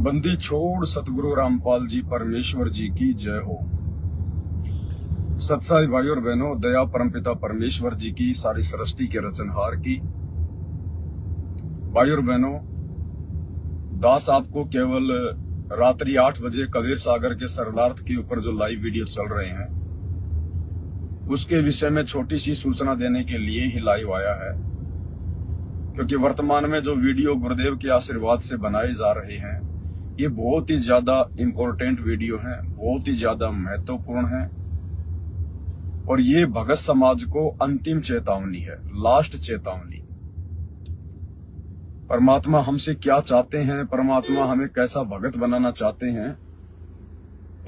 बंदी छोड़ सतगुरु रामपाल जी परमेश्वर जी की जय हो। सत्साई भाई और बहनों, दया परमपिता परमेश्वर जी की, सारी सृष्टि के रचनहार की। भाई और बहनों, दास आपको केवल रात्रि 8 बजे कबीर सागर के सरलार्थ के ऊपर जो लाइव वीडियो चल रहे हैं उसके विषय में छोटी सी सूचना देने के लिए ही लाइव आया है, क्योंकि वर्तमान में जो वीडियो गुरुदेव के आशीर्वाद से बनाए जा रहे हैं ये बहुत ही ज्यादा इंपॉर्टेंट वीडियो हैं, बहुत ही ज्यादा महत्वपूर्ण हैं और ये भगत समाज को अंतिम चेतावनी है, लास्ट चेतावनी। परमात्मा हमसे क्या चाहते हैं, परमात्मा हमें कैसा भगत बनाना चाहते हैं,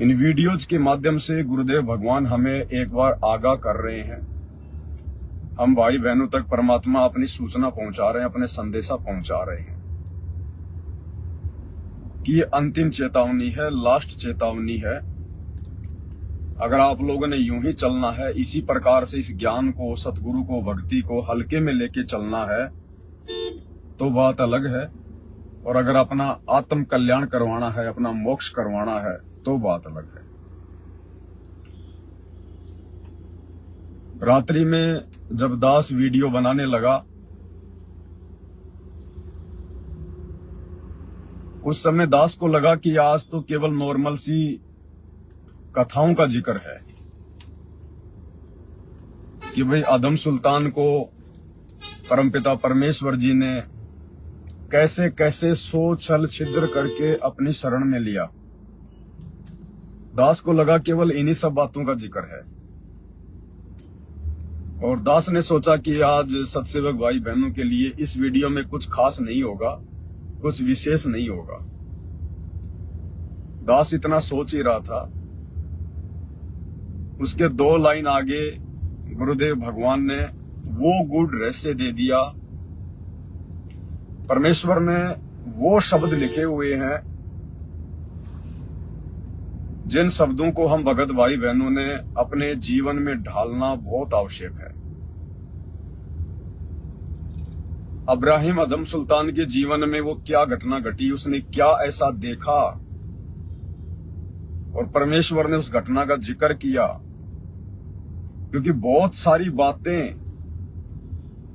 इन वीडियोज के माध्यम से गुरुदेव भगवान हमें एक बार आगाह कर रहे हैं। हम भाई बहनों तक परमात्मा अपनी सूचना पहुंचा रहे हैं, अपने संदेशा पहुंचा रहे हैं कि ये अंतिम चेतावनी है, लास्ट चेतावनी है। अगर आप लोगों ने यूं ही चलना है, इसी प्रकार से इस ज्ञान को, सतगुरु को, भक्ति को हल्के में लेके चलना है तो बात अलग है, और अगर अपना आत्म कल्याण करवाना है, अपना मोक्ष करवाना है तो बात अलग है। रात्रि में जब दास वीडियो बनाने लगा उस समय दास को लगा कि आज तो केवल नॉर्मल सी कथाओं का जिक्र है कि भाई आदम सुल्तान को परमपिता परमेश्वर जी ने कैसे कैसे सो छल छिद्र करके अपनी शरण में लिया। दास को लगा केवल इन्हीं सब बातों का जिक्र है, और दास ने सोचा कि आज सत्सेवक भाई बहनों के लिए इस वीडियो में कुछ खास नहीं होगा, कुछ विशेष नहीं होगा। दास इतना सोच ही रहा था, उसके 2 लाइन आगे गुरुदेव भगवान ने वो गुड रहस्य दे दिया। परमेश्वर ने वो शब्द लिखे हुए हैं जिन शब्दों को हम भगत भाई बहनों ने अपने जीवन में ढालना बहुत आवश्यक है। अब्राहिम आदम सुल्तान के जीवन में वो क्या घटना घटी, उसने क्या ऐसा देखा, और परमेश्वर ने उस घटना का जिक्र किया, क्योंकि बहुत सारी बातें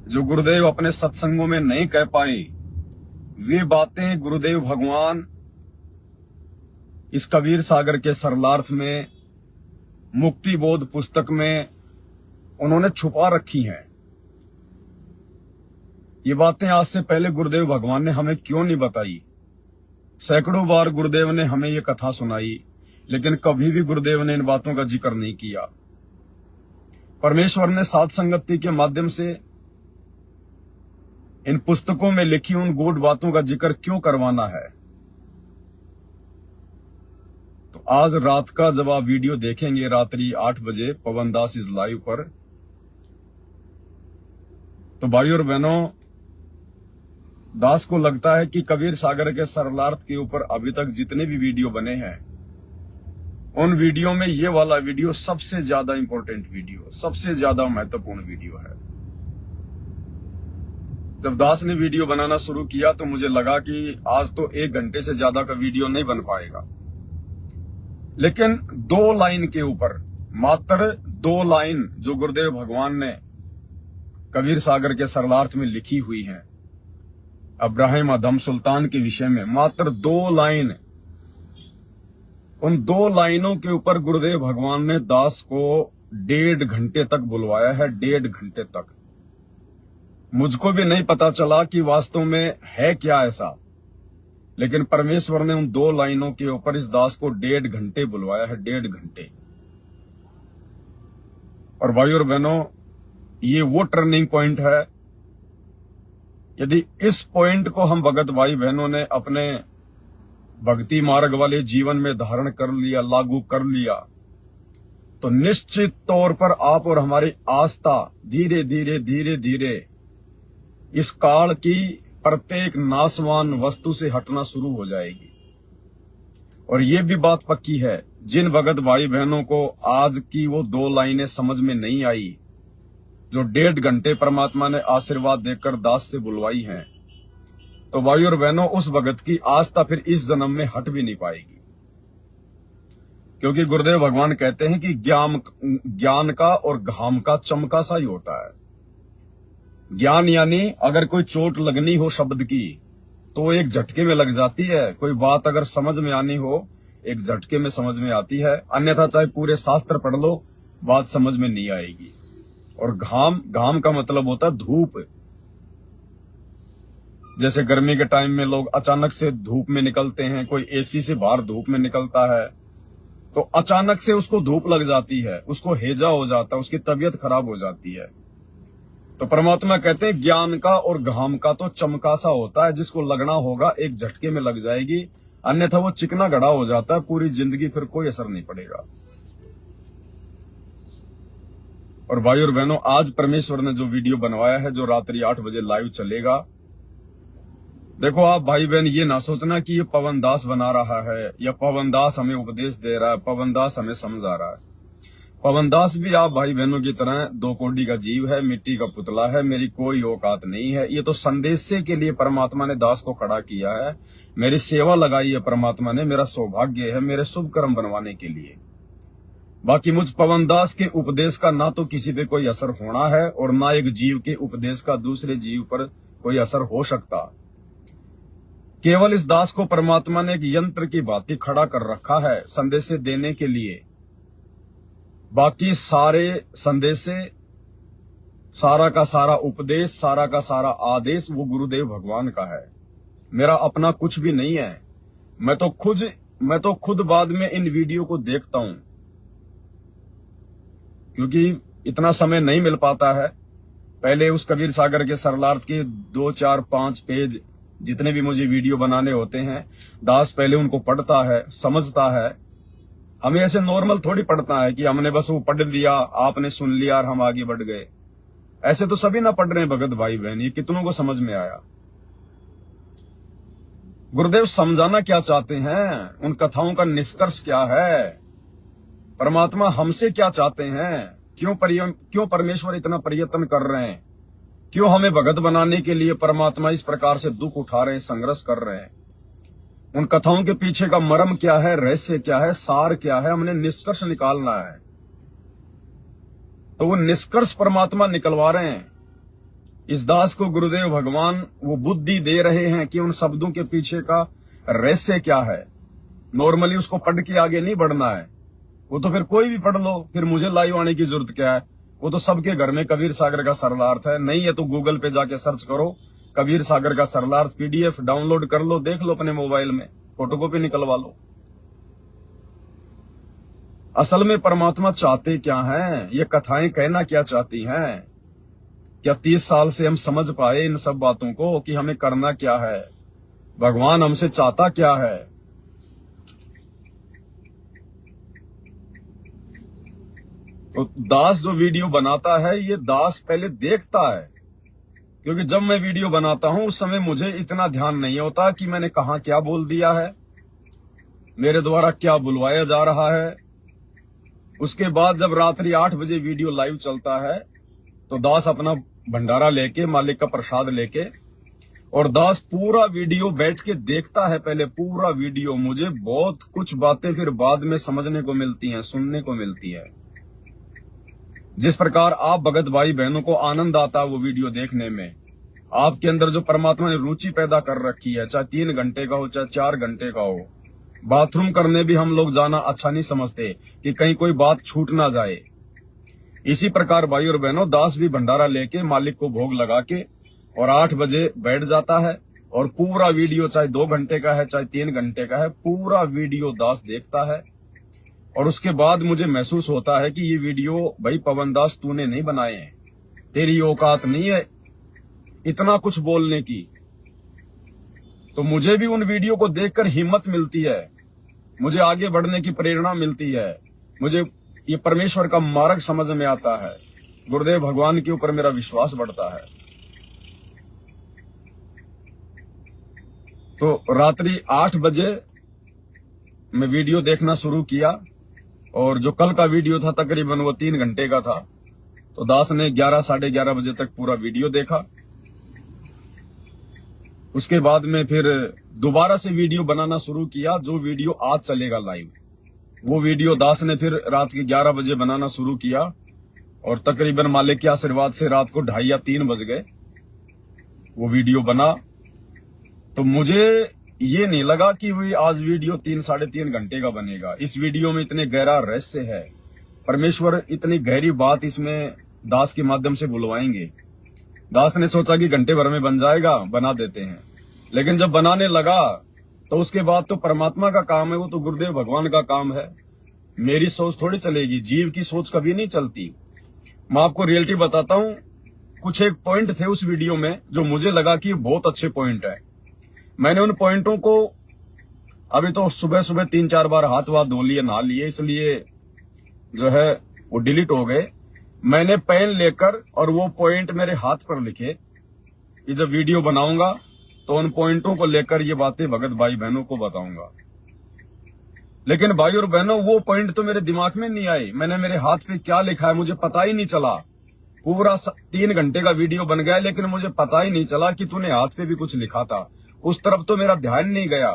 जो गुरुदेव अपने सत्संगों में नहीं कह पाए, वे बातें गुरुदेव भगवान इस कबीर सागर के सरलार्थ में, मुक्ति बोध पुस्तक में उन्होंने छुपा रखी हैं। ये बातें आज से पहले गुरुदेव भगवान ने हमें क्यों नहीं बताई? सैकड़ों बार गुरुदेव ने हमें ये कथा सुनाई, लेकिन कभी भी गुरुदेव ने इन बातों का जिक्र नहीं किया। परमेश्वर ने साध संगति के माध्यम से इन पुस्तकों में लिखी उन गूढ़ बातों का जिक्र क्यों करवाना है? तो आज रात का जब आप वीडियो देखेंगे रात्रि 8 बजे पवन दास इज लाइव पर, तो भाई और बहनों, दास को लगता है कि कबीर सागर के सरलार्थ के ऊपर अभी तक जितने भी वीडियो बने हैं उन वीडियो में ये वाला वीडियो सबसे ज्यादा इंपॉर्टेंट वीडियो, सबसे ज्यादा महत्वपूर्ण वीडियो है। जब दास ने वीडियो बनाना शुरू किया तो मुझे लगा कि आज तो 1 घंटे से ज्यादा का वीडियो नहीं बन पाएगा, लेकिन 2 लाइन के ऊपर, मात्र 2 लाइन जो गुरुदेव भगवान ने कबीर सागर के सरलार्थ में लिखी हुई हैं अब्राहिम आदम सुल्तान के विषय में, मात्र 2 लाइन, उन 2 लाइनों के ऊपर गुरुदेव भगवान ने दास को 1.5 घंटे तक बुलवाया है, 1.5 घंटे तक। मुझको भी नहीं पता चला कि वास्तव में है क्या ऐसा, लेकिन परमेश्वर ने उन 2 लाइनों के ऊपर इस दास को 1.5 घंटे बुलवाया है, 1.5 घंटे। और भाई और बहनों, ये वो टर्निंग पॉइंट है। यदि इस पॉइंट को हम भगत भाई बहनों ने अपने भक्ति मार्ग वाले जीवन में धारण कर लिया, लागू कर लिया, तो निश्चित तौर पर आप और हमारी आस्था धीरे धीरे धीरे धीरे इस काल की प्रत्येक नाशवान वस्तु से हटना शुरू हो जाएगी। और ये भी बात पक्की है, जिन भगत भाई बहनों को आज की वो 2 लाइनें समझ में नहीं आई, जो 1.5 घंटे परमात्मा ने आशीर्वाद देकर दास से बुलवाई हैं, तो भाई और बहनों, उस भगत की आस्था फिर इस जन्म में हट भी नहीं पाएगी। क्योंकि गुरुदेव भगवान कहते हैं कि ज्ञान का और घाम का चमका सा ही होता है। ज्ञान यानी अगर कोई चोट लगनी हो शब्द की तो एक झटके में लग जाती है, कोई बात अगर समझ में आनी हो एक झटके में समझ में आती है, अन्यथा चाहे पूरे शास्त्र पढ़ लो बात समझ में नहीं आएगी। और घाम का मतलब होता है धूप। जैसे गर्मी के टाइम में लोग अचानक से धूप में निकलते हैं, कोई एसी से बाहर धूप में निकलता है तो अचानक से उसको धूप लग जाती है, उसको हेजा हो जाता है, उसकी तबीयत खराब हो जाती है। तो परमात्मा कहते हैं ज्ञान का और घाम का तो चमका सा होता है, जिसको लगना होगा एक झटके में लग जाएगी, अन्यथा वो चिकना गड़ा हो जाता है, पूरी जिंदगी फिर कोई असर नहीं पड़ेगा। और भाई और बहनों, आज परमेश्वर ने जो वीडियो बनवाया है, जो रात्रि 8 बजे लाइव चलेगा, देखो आप भाई बहन ये ना सोचना कि ये पवन दास बना रहा है या पवन दास हमें उपदेश दे रहा है, पवन दास हमें समझा रहा है। पवन दास भी आप भाई बहनों की तरह 2 कोड़ी का जीव है, मिट्टी का पुतला है, मेरी कोई औकात नहीं है। ये तो संदेश के लिए परमात्मा ने दास को खड़ा किया है, मेरी सेवा लगाई है परमात्मा ने, मेरा सौभाग्य है मेरे शुभ कर्म बनवाने के लिए। बाकी मुझ पवन दास के उपदेश का ना तो किसी पे कोई असर होना है और ना एक जीव के उपदेश का दूसरे जीव पर कोई असर हो सकता। केवल इस दास को परमात्मा ने एक यंत्र की भांति खड़ा कर रखा है संदेश देने के लिए। बाकी सारे संदेश, सारा का सारा उपदेश, सारा का सारा आदेश वो गुरुदेव भगवान का है, मेरा अपना कुछ भी नहीं है। मैं तो खुद बाद में इन वीडियो को देखता हूं, क्योंकि इतना समय नहीं मिल पाता है। पहले उस कबीर सागर के सरलार्थ के 2, 4, 5 पेज जितने भी मुझे वीडियो बनाने होते हैं, दास पहले उनको पढ़ता है, समझता है। हमें ऐसे नॉर्मल थोड़ी पढ़ता है कि हमने बस वो पढ़ लिया, आपने सुन लिया और हम आगे बढ़ गए। ऐसे तो सभी ना पढ़ रहे हैं भगत भाई बहन, ये कितनों को समझ में आया? गुरुदेव समझाना क्या चाहते हैं, उन कथाओं का निष्कर्ष क्या है, परमात्मा हमसे क्या चाहते हैं, क्यों परमेश्वर इतना प्रयत्न कर रहे हैं, क्यों हमें भगत बनाने के लिए परमात्मा इस प्रकार से दुख उठा रहे हैं, संघर्ष कर रहे हैं। उन कथाओं के पीछे का मर्म क्या है, रहस्य क्या है, सार क्या है, हमने निष्कर्ष निकालना है। तो वो निष्कर्ष परमात्मा निकलवा रहे हैं। इस दास को गुरुदेव भगवान वो बुद्धि दे रहे हैं कि उन शब्दों के पीछे का रहस्य क्या है। नॉर्मली उसको पढ़ के आगे नहीं बढ़ना है, वो तो फिर कोई भी पढ़ लो, फिर मुझे लाइव आने की जरूरत क्या है। वो तो सबके घर में कबीर सागर का सरलार्थ है, नहीं है तो गूगल पे जाके सर्च करो कबीर सागर का सरलार्थ, PDF डाउनलोड कर लो, देख लो अपने मोबाइल में, फोटोकॉपी निकलवा लो। असल में परमात्मा चाहते क्या हैं, ये कथाएं कहना क्या चाहती हैं? क्या 30 साल से हम समझ पाए इन सब बातों को कि हमें करना क्या है, भगवान हमसे चाहता क्या है? तो दास जो वीडियो बनाता है, ये दास पहले देखता है, क्योंकि जब मैं वीडियो बनाता हूं उस समय मुझे इतना ध्यान नहीं होता कि मैंने कहा क्या बोल दिया है, मेरे द्वारा क्या बुलवाया जा रहा है। उसके बाद जब रात्रि 8 बजे वीडियो लाइव चलता है तो दास अपना भंडारा लेके, मालिक का प्रसाद लेके, और दास पूरा वीडियो बैठ के देखता है, पहले पूरा वीडियो। मुझे बहुत कुछ बातें फिर बाद में समझने को मिलती हैं, सुनने को मिलती है। जिस प्रकार आप भगत भाई बहनों को आनंद आता है वो वीडियो देखने में, आपके अंदर जो परमात्मा ने रुचि पैदा कर रखी है, चाहे 3 घंटे का हो चाहे 4 घंटे का हो, बाथरूम करने भी हम लोग जाना अच्छा नहीं समझते कि कहीं कोई बात छूट ना जाए। इसी प्रकार भाई और बहनों, दास भी भंडारा लेके मालिक को भोग लगा के और 8 बजे बैठ जाता है और पूरा वीडियो, चाहे 2 घंटे का है चाहे 3 घंटे का है, पूरा वीडियो दास देखता है। और उसके बाद मुझे महसूस होता है कि ये वीडियो भाई पवन दास तूने नहीं बनाए हैं, तेरी औकात नहीं है इतना कुछ बोलने की। तो मुझे भी उन वीडियो को देखकर हिम्मत मिलती है, मुझे आगे बढ़ने की प्रेरणा मिलती है, मुझे ये परमेश्वर का मार्ग समझ में आता है, गुरुदेव भगवान के ऊपर मेरा विश्वास बढ़ता है। तो रात्रि 8 बजे मैं वीडियो देखना शुरू किया और जो कल का वीडियो था तकरीबन वो 3 घंटे का था। तो दास ने 11, साढ़े 11 बजे तक पूरा वीडियो देखा। उसके बाद में फिर दोबारा से वीडियो बनाना शुरू किया, जो वीडियो आज चलेगा लाइव। वो वीडियो दास ने फिर रात के 11 बजे बनाना शुरू किया और तकरीबन मालिक के आशीर्वाद से रात को 2:30 या 3 बज गए। वो वीडियो बना तो मुझे ये नहीं लगा कि वो आज वीडियो 3-3.5 घंटे का बनेगा। इस वीडियो में इतने गहरा रहस्य है, परमेश्वर इतनी गहरी बात इसमें दास के माध्यम से बुलवाएंगे। दास ने सोचा कि घंटे भर में बन जाएगा, बना देते हैं, लेकिन जब बनाने लगा तो उसके बाद तो परमात्मा का काम है, वो तो गुरुदेव भगवान का काम है। मेरी सोच थोड़ी चलेगी, जीव की सोच कभी नहीं चलती। मैं आपको रियलिटी बताता हूं, कुछ एक पॉइंट थे उस वीडियो में जो मुझे लगा कि बहुत अच्छे पॉइंट है। मैंने उन पॉइंटों को अभी तो सुबह सुबह 3-4 बार हाथ धो लिए, नहा लिए, इसलिए जो है वो डिलीट हो गए। मैंने पेन लेकर और वो पॉइंट मेरे हाथ पर लिखे कि जब वीडियो बनाऊंगा तो उन पॉइंटों को लेकर ये बातें भगत भाई बहनों को बताऊंगा। लेकिन भाई और बहनों, वो पॉइंट तो मेरे दिमाग में नहीं आए। मैंने मेरे हाथ पे क्या लिखा है मुझे पता ही नहीं चला। पूरा 3 घंटे का वीडियो बन गया, लेकिन मुझे पता ही नहीं चला कि तूने हाथ पे भी कुछ लिखा था। उस तरफ तो मेरा ध्यान नहीं गया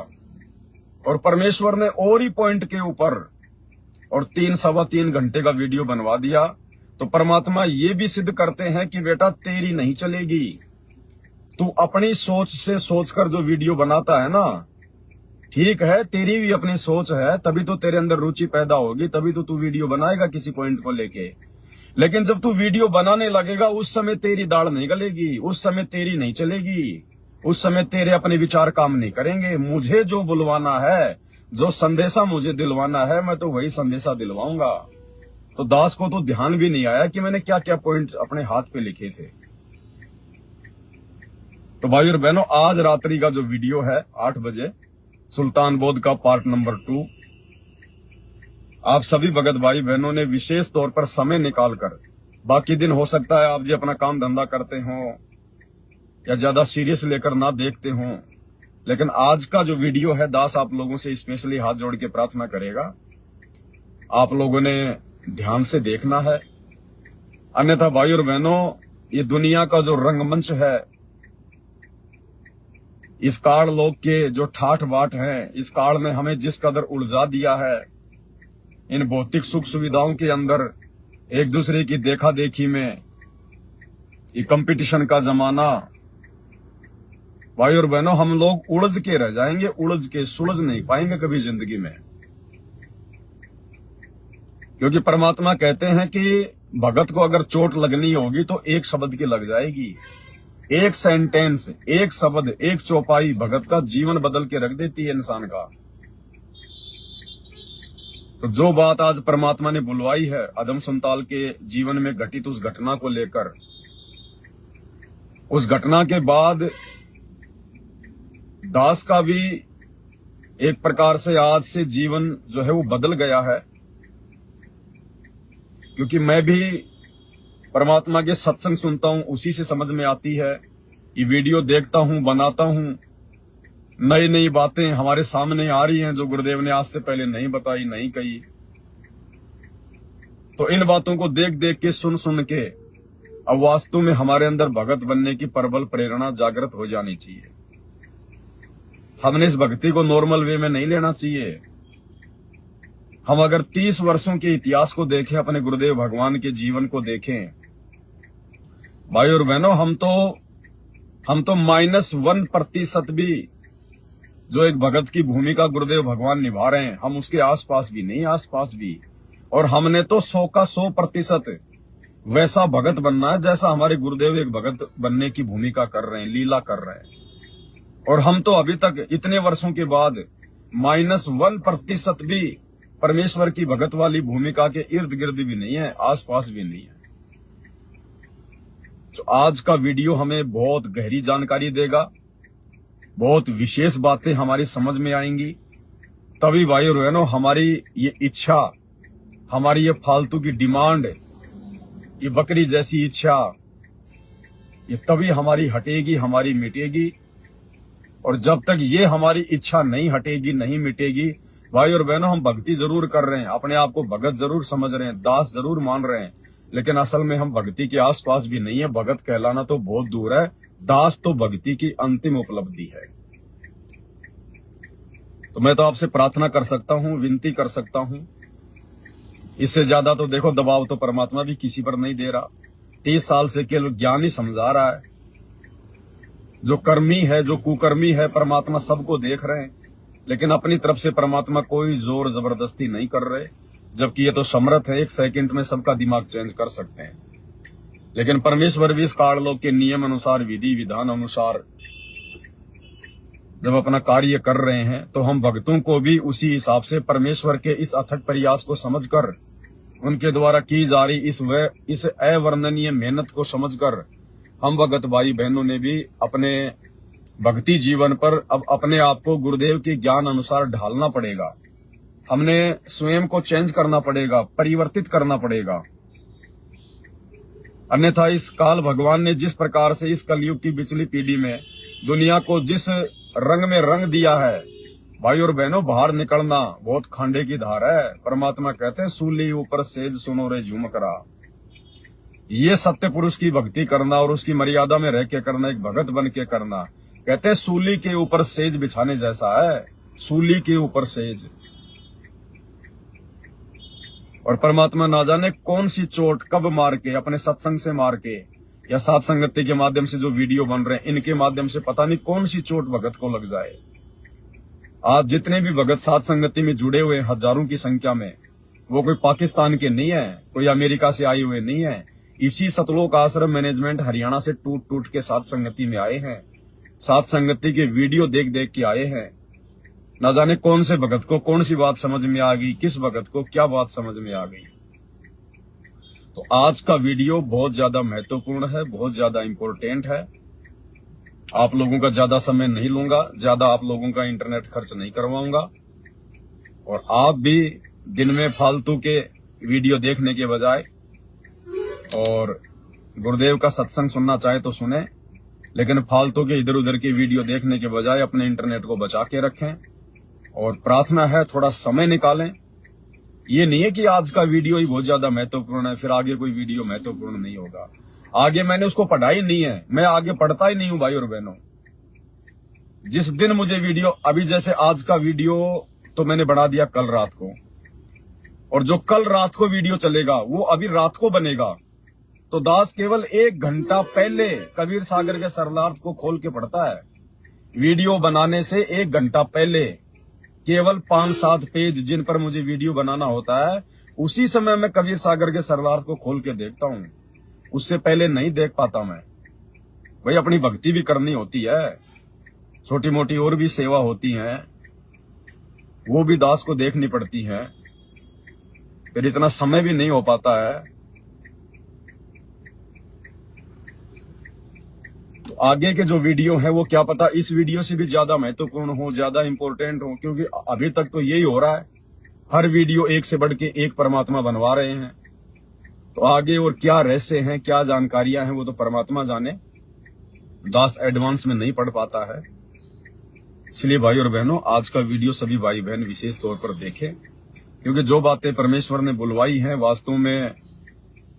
और परमेश्वर ने और ही पॉइंट के ऊपर और 3-3.25 घंटे का वीडियो बनवा दिया। तो परमात्मा ये भी सिद्ध करते हैं कि बेटा तेरी नहीं चलेगी। तू अपनी सोच से सोचकर जो वीडियो बनाता है ना, ठीक है, तेरी भी अपनी सोच है, तभी तो तेरे अंदर रुचि पैदा होगी, तभी तो तू वीडियो बनाएगा किसी पॉइंट को लेके। लेकिन जब तू वीडियो बनाने लगेगा उस समय तेरी दाढ़ नहीं गलेगी, उस समय तेरी नहीं चलेगी, उस समय तेरे अपने विचार काम नहीं करेंगे। मुझे जो बुलवाना है, जो संदेशा मुझे दिलवाना है, मैं तो वही संदेशा दिलवाऊंगा। तो दास को तो ध्यान भी नहीं आया कि मैंने क्या क्या पॉइंट अपने हाथ पे लिखे थे। तो भाई और बहनों, आज रात्रि का जो वीडियो है 8 बजे सुल्तान बोध का पार्ट नंबर 2, आप सभी भगत भाई बहनों ने विशेष तौर पर समय निकालकर, बाकी दिन हो सकता है आप जी अपना काम धंधा करते हो या ज्यादा सीरियस लेकर ना देखते हो, लेकिन आज का जो वीडियो है दास आप लोगों से स्पेशली हाथ जोड़ के प्रार्थना करेगा, आप लोगों ने ध्यान से देखना है। अन्यथा भाई और बहनों, ये दुनिया का जो रंगमंच है, इस काल लोग के जो ठाठ बाट हैं, इस काल ने हमें जिस कदर उलझा दिया है, इन भौतिक सुख सुविधाओं के अंदर एक दूसरे की देखा देखी में, ये कंपटीशन का जमाना, भाई और बहनों, हम लोग उलझ के रह जाएंगे, उलझ के, सुलझ नहीं पाएंगे कभी जिंदगी में। क्योंकि परमात्मा कहते हैं कि भगत को अगर चोट लगनी होगी तो एक शब्द की लग जाएगी। एक सेंटेंस, एक शब्द, एक चौपाई भगत का जीवन बदल के रख देती है इंसान का। तो जो बात आज परमात्मा ने बुलवाई है अदम संताल के जीवन में घटित उस घटना को लेकर, उस घटना के बाद दास का भी एक प्रकार से आज से जीवन जो है वो बदल गया है। क्योंकि मैं भी परमात्मा के सत्संग सुनता हूं, उसी से समझ में आती है। ये वीडियो देखता हूं, बनाता हूं, नई नई बातें हमारे सामने आ रही हैं जो गुरुदेव ने आज से पहले नहीं बताई, नहीं कही। तो इन बातों को देख देख के, सुन सुन के अब वास्तव में हमारे अंदर भगत बनने की प्रबल प्रेरणा जागृत हो जानी चाहिए। हमने इस भक्ति को नॉर्मल वे में नहीं लेना चाहिए। हम अगर 30 वर्षों के इतिहास को देखें, अपने गुरुदेव भगवान के जीवन को देखें, भाई और बहनों, हम तो -1% भी जो एक भगत की भूमिका गुरुदेव भगवान निभा रहे हैं, हम उसके आसपास भी नहीं, आसपास भी। और हमने तो 100 का 100% वैसा भगत बनना है जैसा हमारे गुरुदेव एक भगत बनने की भूमिका कर रहे हैं, लीला कर रहे हैं। और हम तो अभी तक इतने वर्षों के बाद -1% भी परमेश्वर की भगत वाली भूमिका के इर्द गिर्द भी नहीं है, आसपास भी नहीं है। तो आज का वीडियो हमें बहुत गहरी जानकारी देगा, बहुत विशेष बातें हमारी समझ में आएंगी। तभी भाई और बहनों, हमारी ये इच्छा, हमारी ये फालतू की डिमांड, ये बकरी जैसी इच्छा, ये तभी हमारी हटेगी, हमारी मिटेगी। और जब तक ये हमारी इच्छा नहीं हटेगी, नहीं मिटेगी, भाई और बहनों, हम भक्ति जरूर कर रहे हैं, अपने आप को भगत जरूर समझ रहे हैं, दास जरूर मान रहे हैं, लेकिन असल में हम भक्ति के आसपास भी नहीं है। भगत कहलाना तो बहुत दूर है, दास तो भक्ति की अंतिम उपलब्धि है। तो मैं तो आपसे प्रार्थना कर सकता हूं, विनती कर सकता हूं, इससे ज्यादा तो देखो दबाव तो परमात्मा भी किसी पर नहीं दे रहा। 30 साल से केवल ज्ञान ही समझा रहा है। जो कर्मी है, जो कुकर्मी है, परमात्मा सबको देख रहे हैं, लेकिन अपनी तरफ से परमात्मा कोई जोर जबरदस्ती नहीं कर रहे, जबकि ये तो समर्थ है, 1 सेकंड में सबका दिमाग चेंज कर सकते हैं। लेकिन परमेश्वर भी इस काललोक के नियम अनुसार, विधि विधान अनुसार जब अपना कार्य कर रहे हैं, तो हम भक्तों को भी उसी हिसाब से परमेश्वर के इस अथक प्रयास को समझकर, उनके द्वारा की जा रही इस अवर्णनीय मेहनत को समझकर, हम भगत भाई बहनों ने भी अपने भक्ति जीवन पर अब अपने आप को गुरुदेव के ज्ञान अनुसार ढालना पड़ेगा। हमने स्वयं को चेंज करना पड़ेगा, परिवर्तित करना पड़ेगा। अन्यथा इस काल भगवान ने जिस प्रकार से इस कलयुग की पिछली पीढ़ी में दुनिया को जिस रंग में रंग दिया है, भाई और बहनों, बाहर निकलना बहुत खांडे की धार है। परमात्मा कहते हैं, सूली ऊपर सेज सुनो रे झुमकरा। ये सत्य पुरुष की भक्ति करना और उसकी मर्यादा में रह के करना, एक भगत बन के करना, कहते हैं सूली के ऊपर सेज बिछाने जैसा है। सूली के ऊपर सेज। और परमात्मा ना जाने कौन सी चोट कब मार के, अपने सत्संग से मार के या सात संगति के माध्यम से जो वीडियो बन रहे हैं, इनके माध्यम से पता नहीं कौन सी चोट भगत को लग जाए। आज जितने भी भगत सात संगति में जुड़े हुए हजारों की संख्या में, वो कोई पाकिस्तान के नहीं है, कोई अमेरिका से आए हुए नहीं है। इसी सतलोक आश्रम मैनेजमेंट हरियाणा से टूट टूट के सात संगति में आए हैं। सात संगति के वीडियो देख देख के आए हैं। न जाने कौन से भगत को कौन सी बात समझ में आ गई, किस भगत को क्या बात समझ में आ गई। तो आज का वीडियो बहुत ज्यादा महत्वपूर्ण है, बहुत ज्यादा इंपॉर्टेंट है। आप लोगों का ज्यादा समय नहीं लूंगा, ज्यादा आप लोगों का इंटरनेट खर्च नहीं करवाऊंगा। और आप भी दिन में फालतू के वीडियो देखने के बजाय और गुरुदेव का सत्संग सुनना चाहे तो सुने, लेकिन फालतू के इधर उधर की वीडियो देखने के बजाय अपने इंटरनेट को बचा के रखें। और प्रार्थना है, थोड़ा समय निकालें। ये नहीं है कि आज का वीडियो ही बहुत ज्यादा महत्वपूर्ण है, फिर आगे कोई वीडियो महत्वपूर्ण नहीं होगा। आगे मैंने उसको पढ़ा ही नहीं है, मैं आगे पढ़ता ही नहीं हूं भाई और बहनों। जिस दिन मुझे वीडियो, अभी जैसे आज का वीडियो तो मैंने बना दिया कल रात को, और जो कल रात को वीडियो चलेगा वो अभी रात को बनेगा। तो दास केवल 1 घंटा पहले कबीर सागर के सरलार्थ को खोल के पढ़ता है। वीडियो बनाने से 1 घंटा पहले केवल 5-7 पेज जिन पर मुझे वीडियो बनाना होता है, उसी समय मैं कबीर सागर के सरलार्थ को खोल के देखता हूं। उससे पहले नहीं देख पाता मैं। भाई अपनी भक्ति भी करनी होती है, छोटी मोटी और भी सेवा होती है, वो भी दास को देखनी पड़ती है। फिर इतना समय भी नहीं हो पाता है। तो आगे के जो वीडियो है वो क्या पता इस वीडियो से भी ज्यादा महत्वपूर्ण हो, ज्यादा इंपॉर्टेंट हो, क्योंकि अभी तक तो यही हो रहा है। हर वीडियो एक से बढ़ के एक परमात्मा बनवा रहे हैं। तो आगे और क्या रहस्य हैं, क्या जानकारियां हैं, वो तो परमात्मा जाने। दास एडवांस में नहीं पढ़ पाता है। इसलिए भाई और बहनों, आज का वीडियो सभी भाई बहन विशेष तौर पर देखें, क्योंकि जो बातें परमेश्वर ने बुलवाई हैं, वास्तव में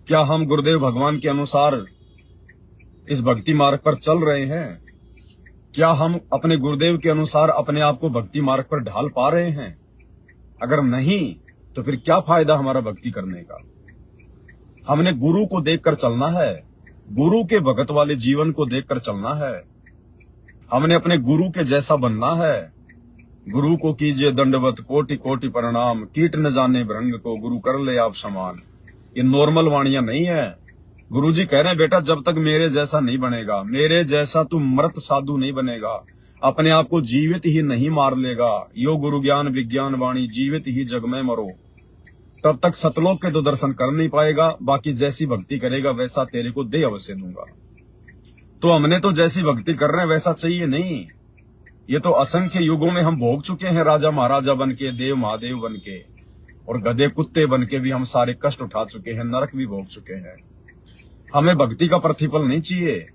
क्या हम गुरुदेव भगवान के अनुसार इस भक्ति मार्ग पर चल रहे हैं? क्या हम अपने गुरुदेव के अनुसार अपने आप को भक्ति मार्ग पर ढाल पा रहे हैं? अगर नहीं, तो फिर क्या फायदा हमारा भक्ति करने का? हमने गुरु को देखकर चलना है, गुरु के भगत वाले जीवन को देखकर चलना है। हमने अपने गुरु के जैसा बनना है। गुरु को कीजिए दंडवत कोटि कोटि प्रणाम, कीट न जाने भृंग को गुरु कर ले आप समान। ये नॉर्मल वाणियां नहीं है। गुरुजी कह रहे हैं, बेटा जब तक मेरे जैसा नहीं बनेगा, मेरे जैसा तू मृत साधु नहीं बनेगा, अपने आप को जीवित ही नहीं मार लेगा, यो गुरु ज्ञान विज्ञान वाणी जीवित ही जग में मरो, तब तक सतलोक के तो दर्शन कर नहीं पाएगा। बाकी जैसी भक्ति करेगा वैसा तेरे को दे अवश्य दूंगा। तो हमने तो जैसी भक्ति कर रहे हैं वैसा चाहिए नहीं। ये तो असंख्य युगों में हम भोग चुके हैं, राजा महाराजा बन के, देव महादेव बन के, और गधे कुत्ते बन के भी हम सारे कष्ट उठा चुके हैं, नरक भी भोग चुके हैं। हमें भक्ति का प्रतिफल नहीं चाहिए।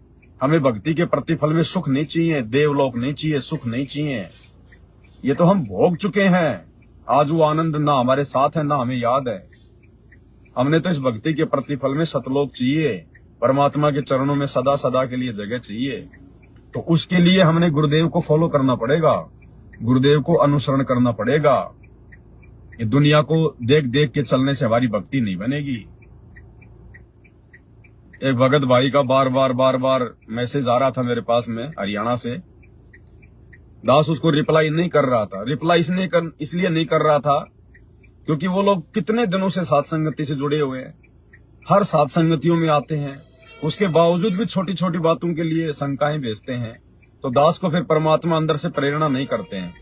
हमें भक्ति के प्रतिफल में सुख नहीं चाहिए, देवलोक नहीं चाहिए, सुख नहीं चाहिए। ये तो हम भोग चुके हैं। आज वो आनंद ना हमारे साथ है, ना हमें याद है। हमने तो इस भक्ति के प्रतिफल में सतलोक चाहिए, परमात्मा के चरणों में सदा सदा के लिए जगह चाहिए। तो उसके लिए हमने गुरुदेव को फॉलो करना पड़ेगा, गुरुदेव को अनुसरण करना पड़ेगा। ये दुनिया को देख देख के चलने से हमारी भक्ति नहीं बनेगी। एक भगत भाई का बार बार मैसेज आ रहा था मेरे पास में हरियाणा से। दास उसको रिप्लाई नहीं कर रहा था। रिप्लाई इसलिए नहीं कर रहा था क्योंकि वो लोग कितने दिनों से साथ संगति से जुड़े हुए हैं, हर साथ संगतियों में आते हैं, उसके बावजूद भी छोटी छोटी बातों के लिए शंकाएं भेजते हैं। तो दास को फिर परमात्मा अंदर से प्रेरणा नहीं करते हैं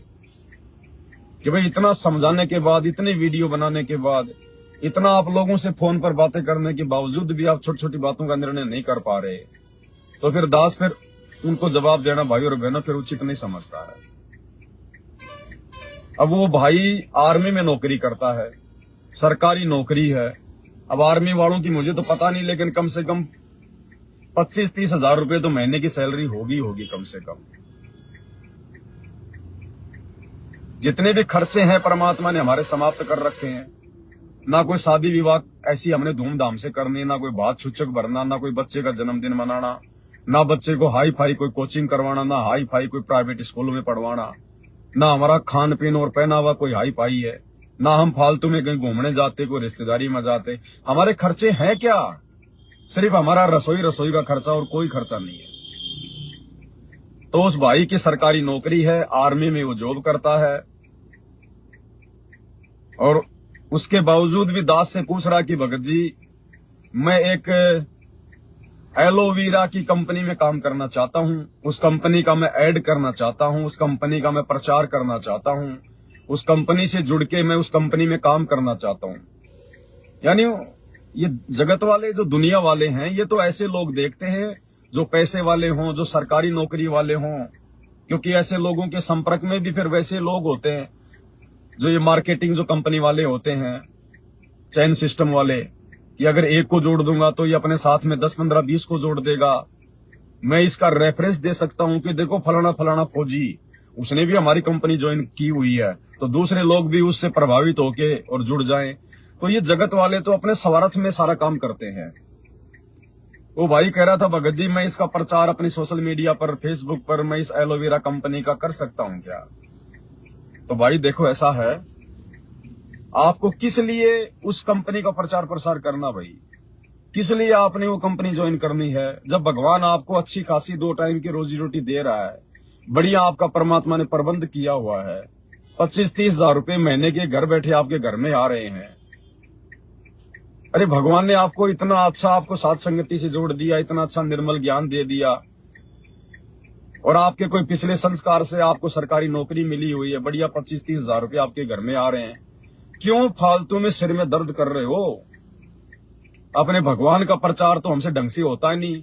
कि भाई इतना समझाने के बाद, इतनी वीडियो बनाने के बाद, इतना आप लोगों से फोन पर बातें करने के बावजूद भी आप छोटी छोटी बातों का निर्णय नहीं कर पा रहे। तो फिर दास फिर उनको जवाब देना भाई और बहनों फिर उचित नहीं समझता है। अब वो भाई आर्मी में नौकरी करता है, सरकारी नौकरी है। अब आर्मी वालों की मुझे तो पता नहीं, लेकिन कम से कम 25-30 हजार रुपए तो महीने की सैलरी होगी कम से कम। जितने भी खर्चे हैं परमात्मा ने हमारे समाप्त कर रखे हैं। ना कोई शादी विवाह ऐसी हमने धूमधाम से करनी, ना कोई बात छुच्छक भरना, ना कोई बच्चे का जन्मदिन मनाना, ना बच्चे को हाई फाई कोई कोचिंग करवाना, ना हाई फाई कोई प्राइवेट स्कूलों में पढ़वाना, ना हमारा खान पीन और पहनावा कोई हाई फाई है, ना हम फालतू में कहीं घूमने जाते, कोई रिश्तेदारी में जाते। हमारे खर्चे हैं क्या? सिर्फ हमारा रसोई का खर्चा और कोई खर्चा नहीं है। तो उस भाई की सरकारी नौकरी है, आर्मी में वो जॉब करता है, और उसके बावजूद भी दास से पूछ रहा कि भगत जी मैं एक एलोवेरा की कंपनी में काम करना चाहता हूं, उस कंपनी का मैं ऐड करना चाहता हूं, उस कंपनी का मैं प्रचार करना चाहता हूं, उस कंपनी से जुड़ के मैं उस कंपनी में काम करना चाहता हूं। यानी ये जगत वाले जो दुनिया वाले हैं, ये तो ऐसे लोग देखते हैं जो पैसे वाले हों, जो सरकारी नौकरी वाले हों, क्योंकि ऐसे लोगों के संपर्क में भी फिर वैसे लोग होते हैं जो ये मार्केटिंग जो कंपनी वाले होते हैं, चैन सिस्टम वाले, कि अगर एक को जोड़ दूंगा तो ये अपने साथ में 10, 15, 20 को जोड़ देगा। मैं इसका रेफरेंस दे सकता हूं कि देखो फलाना फौजी, उसने भी हमारी कंपनी ज्वाइन की हुई है, तो दूसरे लोग भी उससे प्रभावित होके और जुड़ जाएं। तो ये जगत वाले तो अपने स्वार्थ में सारा काम करते हैं। वो भाई कह रहा था भगत जी मैं इसका प्रचार अपनी सोशल मीडिया पर, फेसबुक पर मैं इस एलोवेरा कंपनी का कर सकता हूं क्या? तो भाई देखो ऐसा है, आपको किस लिए उस कंपनी का प्रचार प्रसार करना भाई? किस लिए आपने वो कंपनी ज्वाइन करनी है जब भगवान आपको अच्छी खासी 2 टाइम की रोजी रोटी दे रहा है, बढ़िया आपका परमात्मा ने प्रबंध किया हुआ है, 25-30 हजार रुपए महीने के घर बैठे आपके घर में आ रहे हैं। अरे भगवान ने आपको इतना अच्छा, आपको साथ संगति से जोड़ दिया, इतना अच्छा निर्मल ज्ञान दे दिया, और आपके कोई पिछले संस्कार से आपको सरकारी नौकरी मिली हुई है, बढ़िया 25-30 हजार रुपए आपके घर में आ रहे हैं। क्यों फालतू में सिर में दर्द कर रहे हो? अपने भगवान का प्रचार तो हमसे ढंग से होता ही नहीं,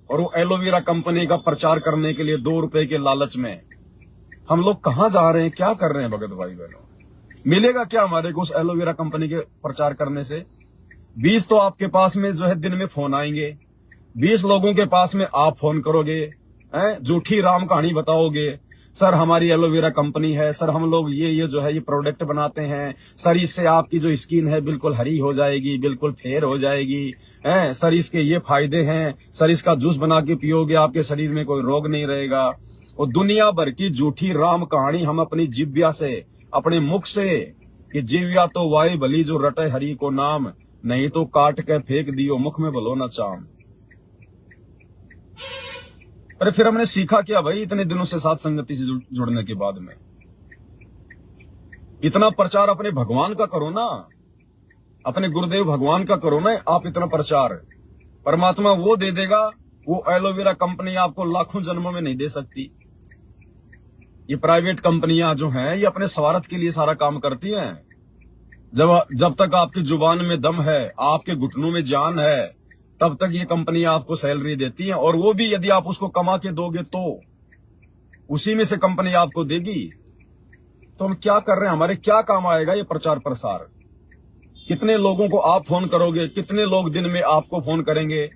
और वो एलोवेरा कंपनी का प्रचार करने के लिए 2 रुपए के लालच में हम लोग कहां जा रहे हैं, क्या कर रहे हैं भगत भाई बहनों? मिलेगा क्या हमारे को उस एलोवेरा कंपनी के प्रचार करने से? 20 तो आपके पास में जो है दिन में फोन आएंगे, 20 लोगों के पास में आप फोन करोगे, झूठी राम कहानी बताओगे, सर हमारी एलोवेरा कंपनी है, सर हम लोग ये जो है ये प्रोडक्ट बनाते हैं, सर इससे आपकी जो स्किन है बिल्कुल हरी हो जाएगी, बिल्कुल फेयर हो जाएगी, सर इसके ये फायदे हैं, सर इसका जूस बना के पियोगे आपके शरीर में कोई रोग नहीं रहेगा। और दुनिया भर की झूठी राम कहानी हम अपनी जिव्या से, अपने मुख से, कि जिव्या तो वाई भली जो रटे हरि को नाम, नहीं तो काट के फेंक दियो मुख में भलो न चाम। अरे फिर हमने सीखा क्या भाई इतने दिनों से साथ संगति से जुड़ने के बाद में? इतना प्रचार अपने भगवान का करो ना, अपने गुरुदेव भगवान का करो ना। आप इतना प्रचार परमात्मा वो दे देगा, वो एलोवेरा कंपनी आपको लाखों जन्मों में नहीं दे सकती। ये प्राइवेट कंपनियां जो हैं ये अपने स्वार्थ के लिए सारा काम करती हैं। जब तक आपकी जुबान में दम है, आपके घुटनों में जान है, तब तक ये कंपनी आपको सैलरी देती है, और वो भी यदि आप उसको कमा के दोगे तो उसी में से कंपनी आपको देगी। तो हम क्या कर रहे हैं, हमारे क्या काम आएगा ये प्रचार प्रसार? कितने लोगों को आप फोन करोगे, कितने लोग दिन में आपको फोन करेंगे,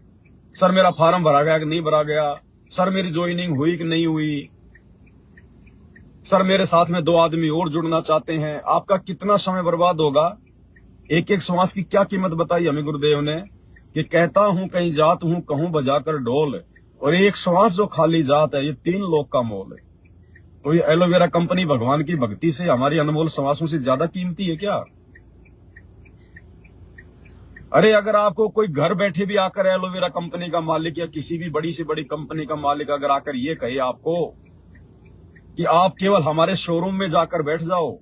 सर मेरा फार्म भरा गया कि नहीं भरा गया, सर मेरी ज्वाइनिंग हुई कि नहीं हुई, सर मेरे साथ में 2 आदमी और जुड़ना चाहते हैं। आपका कितना समय बर्बाद होगा। एक एक श्वास की क्या कीमत बताई हमें गुरुदेव ने, कि कहता हूं कहीं जात हूं कहूं बजाकर ढोल, और एक श्वास जो खाली जात है ये 3 लोग का मोल है। तो ये एलोवेरा कंपनी भगवान की भक्ति से हमारी अनमोल श्वासों से ज्यादा कीमती है क्या? अरे अगर आपको कोई घर बैठे भी आकर एलोवेरा कंपनी का मालिक या किसी भी बड़ी से बड़ी कंपनी का मालिक अगर आकर ये कहे आपको कि आप केवल हमारे शोरूम में जाकर बैठ जाओ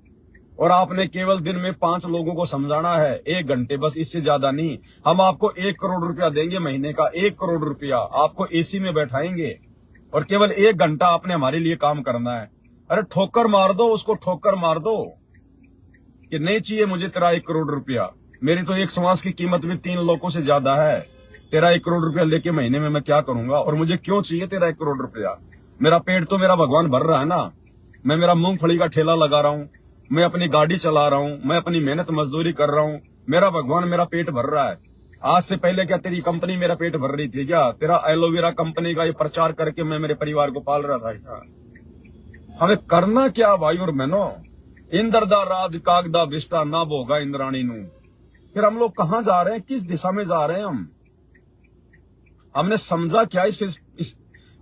और आपने केवल दिन में 5 लोगों को समझाना है 1 घंटे, बस इससे ज्यादा नहीं, हम आपको 1 करोड़ रुपया देंगे महीने का, 1 करोड़ रुपया आपको एसी में बैठाएंगे और केवल 1 घंटा आपने हमारे लिए काम करना है। अरे ठोकर मार दो उसको, ठोकर मार दो कि नहीं चाहिए मुझे तेरा 1 करोड़ रुपया, मेरी तो एक श्वास की कीमत भी 3 लोगों से ज्यादा है, तेरा 1 करोड़ रुपया लेके महीने में मैं क्या करूंगा, और मुझे क्यों चाहिए तेरा 1 करोड़ रुपया? मेरा पेट तो मेरा भगवान भर रहा है ना, मैं मेरा मूंगफली का ठेला लगा रहा हूं, मैं अपनी गाड़ी चला रहा हूं, मैं अपनी मेहनत मजदूरी कर रहा हूं, मेरा भगवान मेरा पेट भर रहा है। आज से पहले क्या तेरी कंपनी मेरा पेट भर रही थी क्या? तेरा एलोवेरा कंपनी का ये प्रचार करके मैं मेरे परिवार को पाल रहा था क्या? हमें करना क्या भाई और बहनों? इंद्रदा राज कागदा विष्टा ना भोगा इंद्राणी नू। फिर हम लोग कहां जा रहे हैं, किस दिशा में जा रहे हैं हम? हमने समझा क्या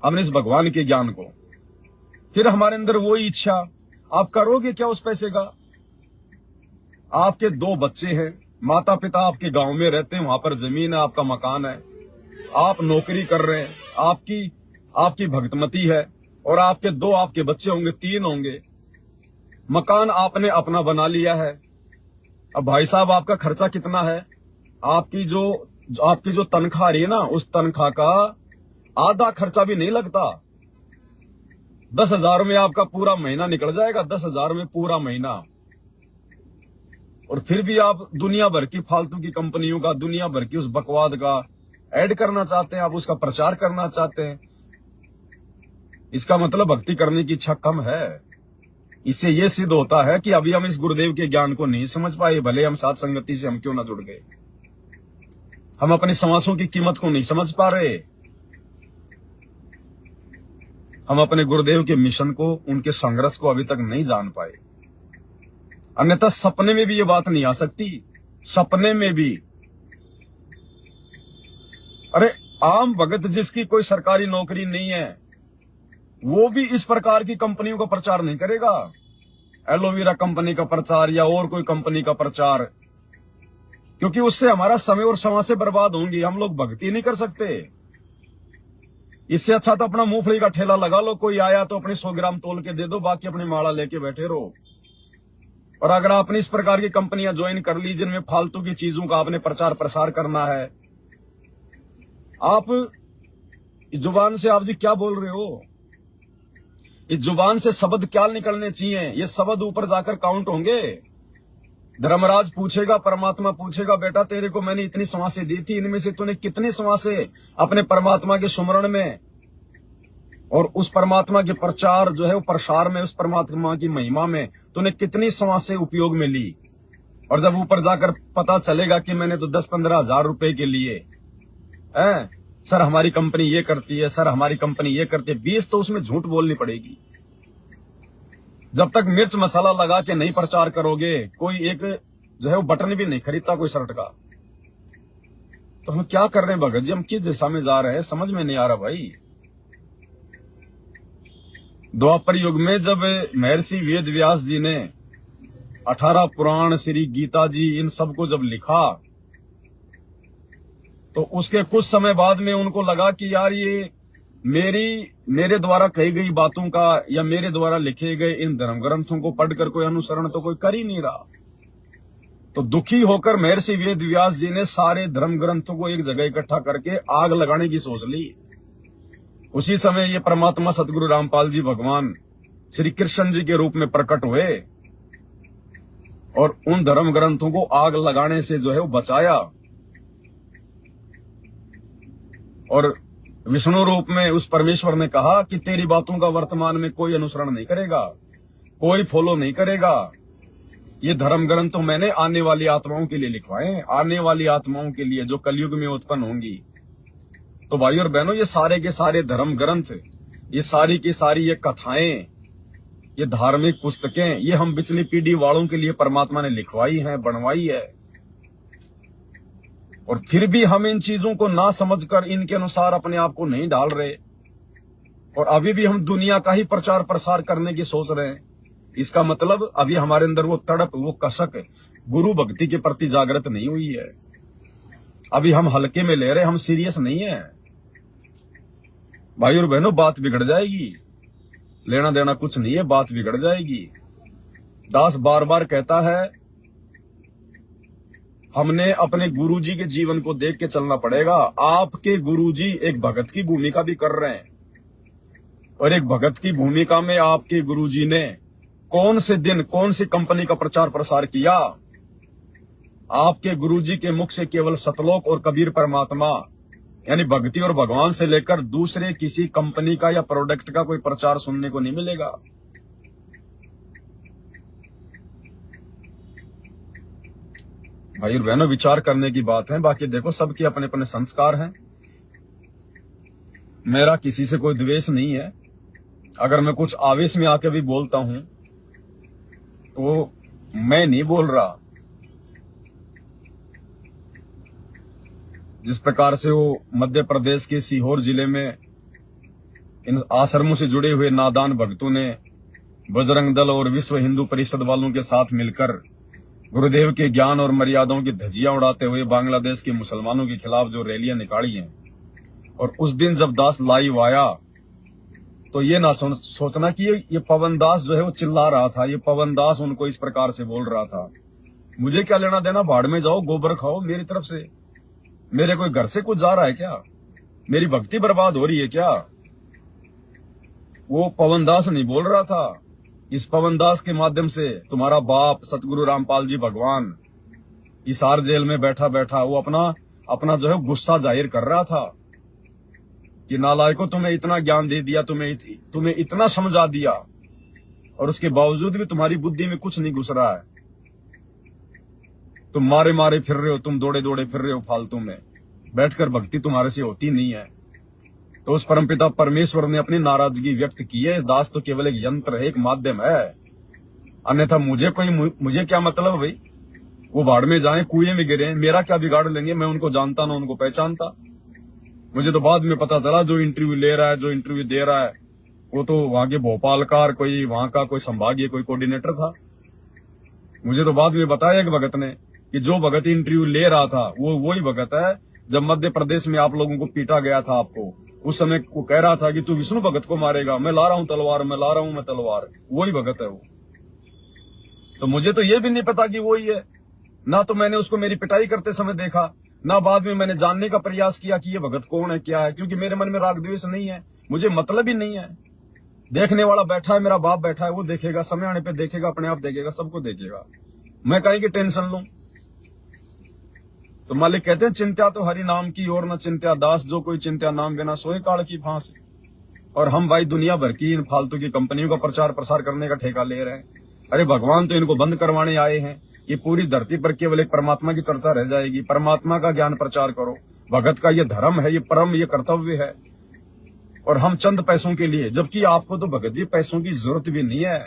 हमने इस भगवान के ज्ञान को? फिर हमारे अंदर वो इच्छा, आप करोगे क्या उस पैसे का? आपके 2 बच्चे हैं, माता पिता आपके गांव में रहते हैं, वहां पर जमीन है, आपका मकान है, आप नौकरी कर रहे हैं, आपकी भक्तमती है, और आपके 2 आपके बच्चे होंगे, 3 होंगे, मकान आपने अपना बना लिया है। अब भाई साहब आपका खर्चा कितना है? आपकी जो तनख्वाह आ रही है ना, उस तनख्वाह का आधा खर्चा भी नहीं लगता। 10,000 में आपका पूरा महीना निकल जाएगा, 10,000 में पूरा महीना। और फिर भी आप दुनिया भर की फालतू की कंपनियों का, दुनिया भर की उस बकवाद का ऐड करना चाहते हैं, आप उसका प्रचार करना चाहते हैं। इसका मतलब भक्ति करने की इच्छा कम है। इससे यह सिद्ध होता है कि अभी हम इस गुरुदेव के ज्ञान को नहीं समझ पाए, भले हम साथ संगति से हम क्यों ना जुड़ गए। हम अपनी श्वासों की कीमत को नहीं समझ पा रहे, हम अपने गुरुदेव के मिशन को, उनके संघर्ष को अभी तक नहीं जान पाए। अन्यथा सपने में भी ये बात नहीं आ सकती, सपने में भी। अरे आम भगत जिसकी कोई सरकारी नौकरी नहीं है, वो भी इस प्रकार की कंपनियों का प्रचार नहीं करेगा, एलोवेरा कंपनी का प्रचार या और कोई कंपनी का प्रचार, क्योंकि उससे हमारा समय और समाज बर्बाद होंगी। हम लोग भक्ति नहीं कर सकते। इससे अच्छा तो अपना मूंगफली का ठेला लगा लो, कोई आया तो अपने 100 ग्राम तोल के दे दो, बाकी अपनी माला लेके बैठे रहो। और अगर आपने इस प्रकार की कंपनियां ज्वाइन कर ली जिनमें फालतू की चीजों का आपने प्रचार प्रसार करना है, आप इस जुबान से आप जी क्या बोल रहे हो? इस जुबान से शब्द क्या निकलने चाहिए? ये शब्द ऊपर जाकर काउंट होंगे। धर्मराज पूछेगा, परमात्मा पूछेगा, बेटा तेरे को मैंने इतनी श्वासें दी थी, इनमें से तूने कितनी श्वासें अपने परमात्मा के सुमरण में और उस परमात्मा के प्रचार जो है वो प्रसार में, उस परमात्मा की महिमा में तूने कितनी श्वासें उपयोग में ली? और जब ऊपर जाकर पता चलेगा कि मैंने तो 10-15 हजार रुपए के लिए सर हमारी कंपनी ये करती है, सर हमारी कंपनी ये करती है, 20 तो उसमें झूठ बोलनी पड़ेगी। जब तक मिर्च मसाला लगा के नहीं प्रचार करोगे, कोई एक जो है वो बटन भी नहीं खरीदता कोई शर्ट का। तो हम क्या कर रहे हैं भगत जी? हम किस दिशा में जा रहे हैं समझ में नहीं आ रहा भाई। द्वापर युग में जब महर्षि वेद व्यास जी ने 18 पुराण, श्री गीता जी, इन सबको जब लिखा, तो उसके कुछ समय बाद में उनको लगा कि यार ये मेरे द्वारा कही गई बातों का या मेरे द्वारा लिखे गए इन धर्म ग्रंथों को पढ़कर कोई अनुसरण तो कोई कर ही नहीं रहा। तो दुखी होकर महर्षि वेद व्यास जी ने सारे धर्म ग्रंथों को एक जगह इकट्ठा करके आग लगाने की सोच ली। उसी समय ये परमात्मा सतगुरु रामपाल जी भगवान श्री कृष्ण जी के रूप में प्रकट हुए और उन धर्म ग्रंथों को आग लगाने से जो है वो बचाया। और विष्णु रूप में उस परमेश्वर ने कहा कि तेरी बातों का वर्तमान में कोई अनुसरण नहीं करेगा, कोई फॉलो नहीं करेगा। ये धर्म ग्रंथ तो मैंने आने वाली आत्माओं के लिए लिखवाए, आने वाली आत्माओं के लिए जो कलयुग में उत्पन्न होंगी। तो भाई और बहनों, ये सारे के सारे धर्म ग्रंथ, ये सारी की सारी ये कथाएं, ये धार्मिक पुस्तकें, ये हम पिछली पीढ़ी वालों के लिए परमात्मा ने लिखवाई हैं, बनवाई है। और फिर भी हम इन चीजों को ना समझकर इनके अनुसार अपने आप को नहीं डाल रहे, और अभी भी हम दुनिया का ही प्रचार प्रसार करने की सोच रहे हैं। इसका मतलब अभी हमारे अंदर वो तड़प, वो कसक गुरु भक्ति के प्रति जागृत नहीं हुई है। अभी हम हल्के में ले रहे, हम सीरियस नहीं है। भाई और बहनों, बात बिगड़ जाएगी। लेना देना कुछ नहीं है, बात बिगड़ जाएगी। दास बार बार कहता है हमने अपने गुरुजी के जीवन को देख के चलना पड़ेगा। आपके गुरुजी एक भगत की भूमिका भी कर रहे हैं, और एक भगत की भूमिका में आपके गुरुजी ने कौन से दिन कौन सी कंपनी का प्रचार प्रसार किया? आपके गुरुजी के मुख से केवल सतलोक और कबीर परमात्मा यानी भक्ति और भगवान से लेकर दूसरे किसी कंपनी का या प्रोडक्ट का कोई प्रचार सुनने को नहीं मिलेगा। भाई और बहनों, विचार करने की बात है। बाकी देखो, सबके अपने अपने संस्कार हैं। मेरा किसी से कोई द्वेष नहीं है। अगर मैं कुछ आवेश में आके भी बोलता हूं तो मैं नहीं बोल रहा। जिस प्रकार से वो मध्य प्रदेश के सीहोर जिले में इन आश्रमों से जुड़े हुए नादान भक्तों ने बजरंग दल और विश्व हिंदू परिषद वालों के साथ मिलकर गुरुदेव के ज्ञान और मर्यादाओं की धज्जियां उड़ाते हुए बांग्लादेश के मुसलमानों के खिलाफ जो रैलियां निकाली हैं, और उस दिन जब दास लाइव आया तो ये ना सोचना कि ये पवन दास जो है वो चिल्ला रहा था, ये पवन दास उनको इस प्रकार से बोल रहा था। मुझे क्या लेना देना, भाड़ में जाओ, गोबर खाओ। मेरी तरफ से मेरे कोई घर से कुछ जा रहा है क्या? मेरी भक्ति बर्बाद हो रही है क्या? वो पवन दास नहीं बोल रहा था। इस पवन दास के माध्यम से तुम्हारा बाप सतगुरु रामपाल जी भगवान हिसार जेल में बैठा बैठा वो अपना जो है गुस्सा जाहिर कर रहा था कि नालायकों, तुम्हें इतना ज्ञान दे दिया, तुम्हें इतना समझा दिया, और उसके बावजूद भी तुम्हारी बुद्धि में कुछ नहीं घुस रहा है। तुम मारे मारे फिर रहे हो, तुम दौड़े दौड़े फिर रहे हो फालतू में, बैठकर भक्ति तुम्हारे से होती नहीं है। तो उस परमपिता परमेश्वर ने अपनी नाराजगी व्यक्त की है। दास तो केवल एक यंत्र है, एक माध्यम है। अन्यथा मुझे क्या मतलब भाई? वो भाड़ में जाएं, कुएं में गिरे, मेरा क्या बिगाड़ लेंगे? मैं उनको जानता ना उनको पहचानता। मुझे तो बाद में पता चला जो इंटरव्यू ले रहा है, जो इंटरव्यू दे रहा है, वो तो वहां के भोपाल का कोई वहां का कोई संभागीय कोई कोऑर्डिनेटर था। मुझे तो बाद में बताया एक भगत ने कि जो भगत इंटरव्यू ले रहा था वो वही भगत है जब मध्य प्रदेश में आप लोगों को पीटा गया था आपको। उस समय वो कह रहा था कि तू विष्णु भगत को मारेगा, मैं ला रहा हूं तलवार, मैं ला रहा हूं मैं तलवार। वही भगत है वो। तो मुझे तो ये भी नहीं पता कि वही है। ना तो मैंने उसको मेरी पिटाई करते समय देखा, ना बाद में मैंने जानने का प्रयास किया कि ये भगत कौन है, क्या है, क्योंकि मेरे मन में राग द्वेष नहीं है, मुझे मतलब ही नहीं है। देखने वाला बैठा है, मेरा बाप बैठा है, वो देखेगा, समय आने पे देखेगा, अपने आप देखेगा, सबको देखेगा। मैं कहीं की टेंशन लूं? तो मालिक कहते हैं, चिंत्या तो हरि नाम की और न चिंत्या दास, जो कोई चिंत्या नाम बिना सोए काल की फांस। और हम भाई दुनिया भर की इन फालतू की कंपनियों का प्रचार प्रसार करने का ठेका ले रहे हैं। अरे भगवान तो इनको बंद करवाने आए हैं। ये पूरी धरती पर केवल एक परमात्मा की चर्चा रह जाएगी। परमात्मा का ज्ञान प्रचार करो। भगत का ये धर्म है, ये परम, ये कर्तव्य है। और हम चंद पैसों के लिए, जबकि आपको तो भगत जी पैसों की जरूरत भी नहीं है।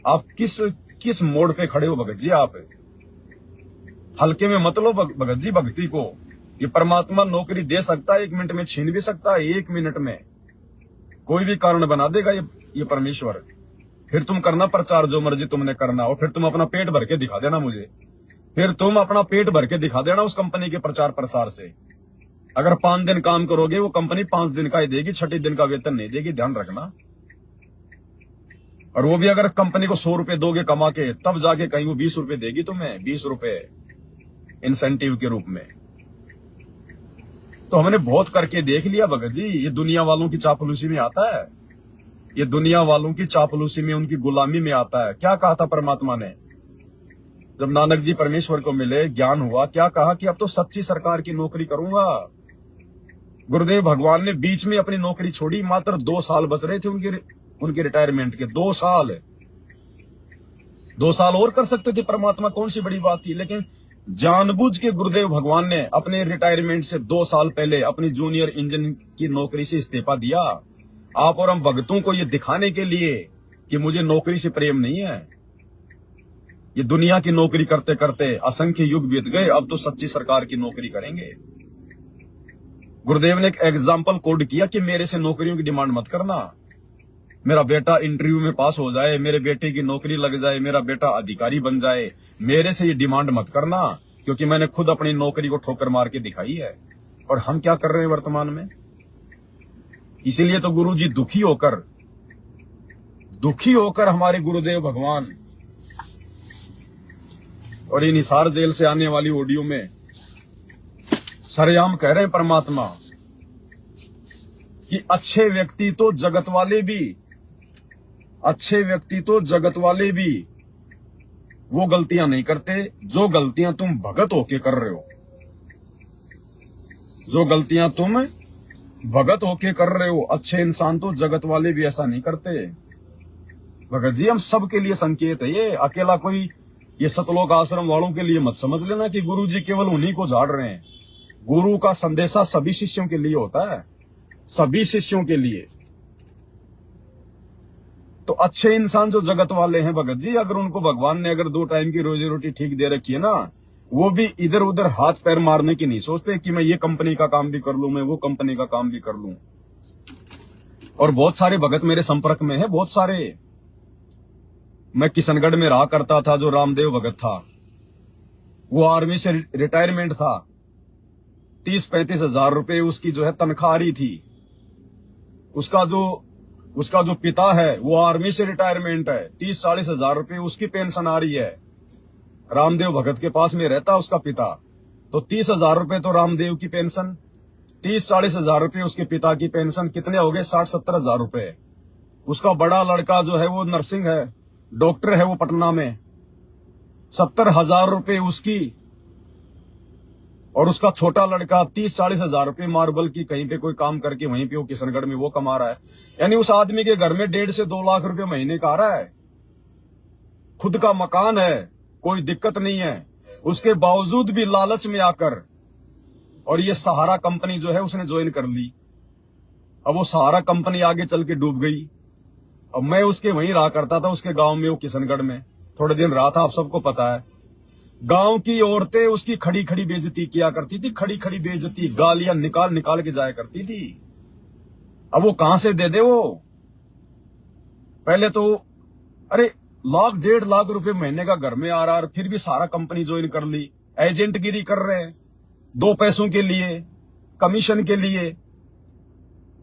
आप किस मोड़ पे खड़े हो भगत जी? आप हल्के में मत लो भगत जी भक्ति को। ये परमात्मा नौकरी दे सकता है, 1 मिनट में छीन भी सकता है। 1 मिनट में कोई भी कारण बना देगा ये परमेश्वर। फिर तुम करना प्रचार जो मर्जी तुमने करना हो, फिर तुम अपना पेट भर के दिखा देना मुझे। फिर तुम अपना पेट भर के दिखा देना उस कंपनी के प्रचार प्रसार से। अगर 5 दिन काम करोगे, वो कंपनी 5 दिन का ही देगी, 6 दिन का वेतन नहीं देगी, ध्यान रखना। और वो भी अगर कंपनी को 100 रुपए दोगे कमा के, तब जाके कहीं वो 20 रुपए देगी तुम्हें, 20 रुपए इंसेंटिव के रूप में। तो हमने बहुत करके देख लिया भगत जी। ये दुनिया वालों की चापलूसी में आता है, ये दुनिया वालों की चापलूसी में, उनकी गुलामी में आता है। क्या कहा था परमात्मा ने जब नानक जी परमेश्वर को मिले, ज्ञान हुआ? क्या कहा कि अब तो सच्ची सरकार की नौकरी करूंगा। गुरुदेव भगवान ने बीच में अपनी नौकरी छोड़ी। मात्र 2 साल बच रहे थे उनके रिटायरमेंट के। 2 साल 2 साल और कर सकते थे परमात्मा, कौन सी बड़ी बात थी। लेकिन जानबूझ के गुरुदेव भगवान ने अपने रिटायरमेंट से 2 साल पहले अपनी जूनियर इंजन की नौकरी से इस्तीफा दिया। आप और हम भक्तों को ये दिखाने के लिए कि मुझे नौकरी से प्रेम नहीं है। ये दुनिया की नौकरी करते करते असंख्य युग बीत गए, अब तो सच्ची सरकार की नौकरी करेंगे। गुरुदेव ने एक एग्जाम्पल कोड किया कि मेरे से नौकरियों की डिमांड मत करना। मेरा बेटा इंटरव्यू में पास हो जाए, मेरे बेटे की नौकरी लग जाए, मेरा बेटा अधिकारी बन जाए, मेरे से ये डिमांड मत करना, क्योंकि मैंने खुद अपनी नौकरी को ठोकर मार के दिखाई है। और हम क्या कर रहे हैं वर्तमान में? इसीलिए तो गुरु जी दुखी होकर हमारे गुरुदेव भगवान और इन हिसार जेल से आने वाली ऑडियो में सरेआम कह रहे हैं परमात्मा कि अच्छे व्यक्ति तो जगत वाले भी वो गलतियां नहीं करते जो गलतियां तुम भगत होके कर रहे हो। अच्छे इंसान तो जगत वाले भी ऐसा नहीं करते। भगत जी हम सबके लिए संकेत है ये, अकेला कोई ये सतलोक आश्रम वालों के लिए मत समझ लेना कि गुरु जी केवल उन्हीं को झाड़ रहे हैं। गुरु का संदेशा सभी शिष्यों के लिए होता है, सभी शिष्यों के लिए। तो अच्छे इंसान जो जगत वाले हैं भगत जी, अगर उनको भगवान ने अगर 2 टाइम की रोजी रोटी ठीक दे रखी है ना, वो भी इधर उधर हाथ पैर मारने की नहीं सोचते कि मैं ये कंपनी का काम भी कर लूं, मैं वो कंपनी का काम भी कर लूं। और बहुत सारे भगत मेरे संपर्क में है, बहुत सारे। मैं किशनगढ़ में रहा करता था, जो रामदेव भगत था वो आर्मी से रिटायरमेंट था, 30-35 हजार रुपए उसकी जो है तनख्वाह आ रही थी। उसका जो पिता है वो आर्मी से रिटायरमेंट है, 30-40 हजार रुपए उसकी पेंशन आ रही है। रामदेव भगत के पास में रहता उसका पिता, तो 30 हजार रुपए तो रामदेव की पेंशन, 30-40 हजार रुपए उसके पिता की पेंशन, कितने हो गए? 60-70 हजार रुपए। उसका बड़ा लड़का जो है वो नर्सिंग है, डॉक्टर है वो पटना में, 70 हजार रुपए उसकी। और उसका छोटा लड़का 30-40 हजार रुपए मार्बल की कहीं पे कोई काम करके वहीं पे वो किशनगढ़ में वो कमा रहा है। यानी उस आदमी के घर में 1.5 से 2 लाख रुपए महीने का आ रहा है, खुद का मकान है, कोई दिक्कत नहीं है। उसके बावजूद भी लालच में आकर और ये सहारा कंपनी जो है उसने ज्वाइन कर ली। अब वो सहारा कंपनी आगे चल के डूब गई। अब मैं उसके वहीं रहा करता था, उसके गांव में, वो किशनगढ़ में थोड़े दिन रहा था, आप सबको पता है। गांव की औरतें उसकी खड़ी खड़ी बेइज्जती किया करती थी, खड़ी खड़ी बेइज्जती, गालियां निकाल निकाल के जाया करती थी। अब वो कहां से दे वो? पहले तो अरे 1.5 लाख रुपए महीने का घर में आ रहा, फिर भी सारा कंपनी ज्वाइन कर ली, एजेंटगिरी कर रहे हैं 2 पैसों के लिए, कमीशन के लिए।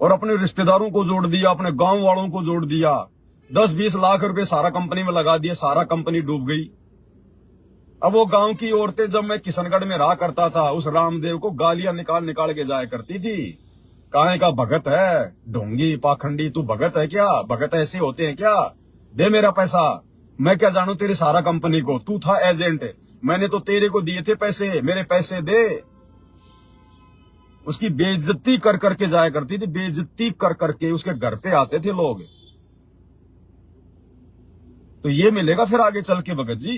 और अपने रिश्तेदारों को जोड़ दिया, अपने गांव वालों को जोड़ दिया, 10-20 लाख रुपए सारा कंपनी में लगा दिया, सारा कंपनी डूब गई। अब वो गांव की औरतें, जब मैं किशनगढ़ में रहा करता था, उस रामदेव को गालियां निकाल निकाल के जाया करती थी। काहे का भगत है, ढोंगी पाखंडी, तू भगत है क्या? भगत ऐसे होते हैं क्या? दे मेरा पैसा, मैं क्या जानू तेरी सारा कंपनी को, तू था एजेंट, मैंने तो तेरे को दिए थे पैसे, मेरे पैसे दे। उसकी बेइज्जती कर करके जाया करती थी, बेइज्जती कर करके उसके घर पे आते थे लोग। तो ये मिलेगा फिर आगे चल के भगत जी।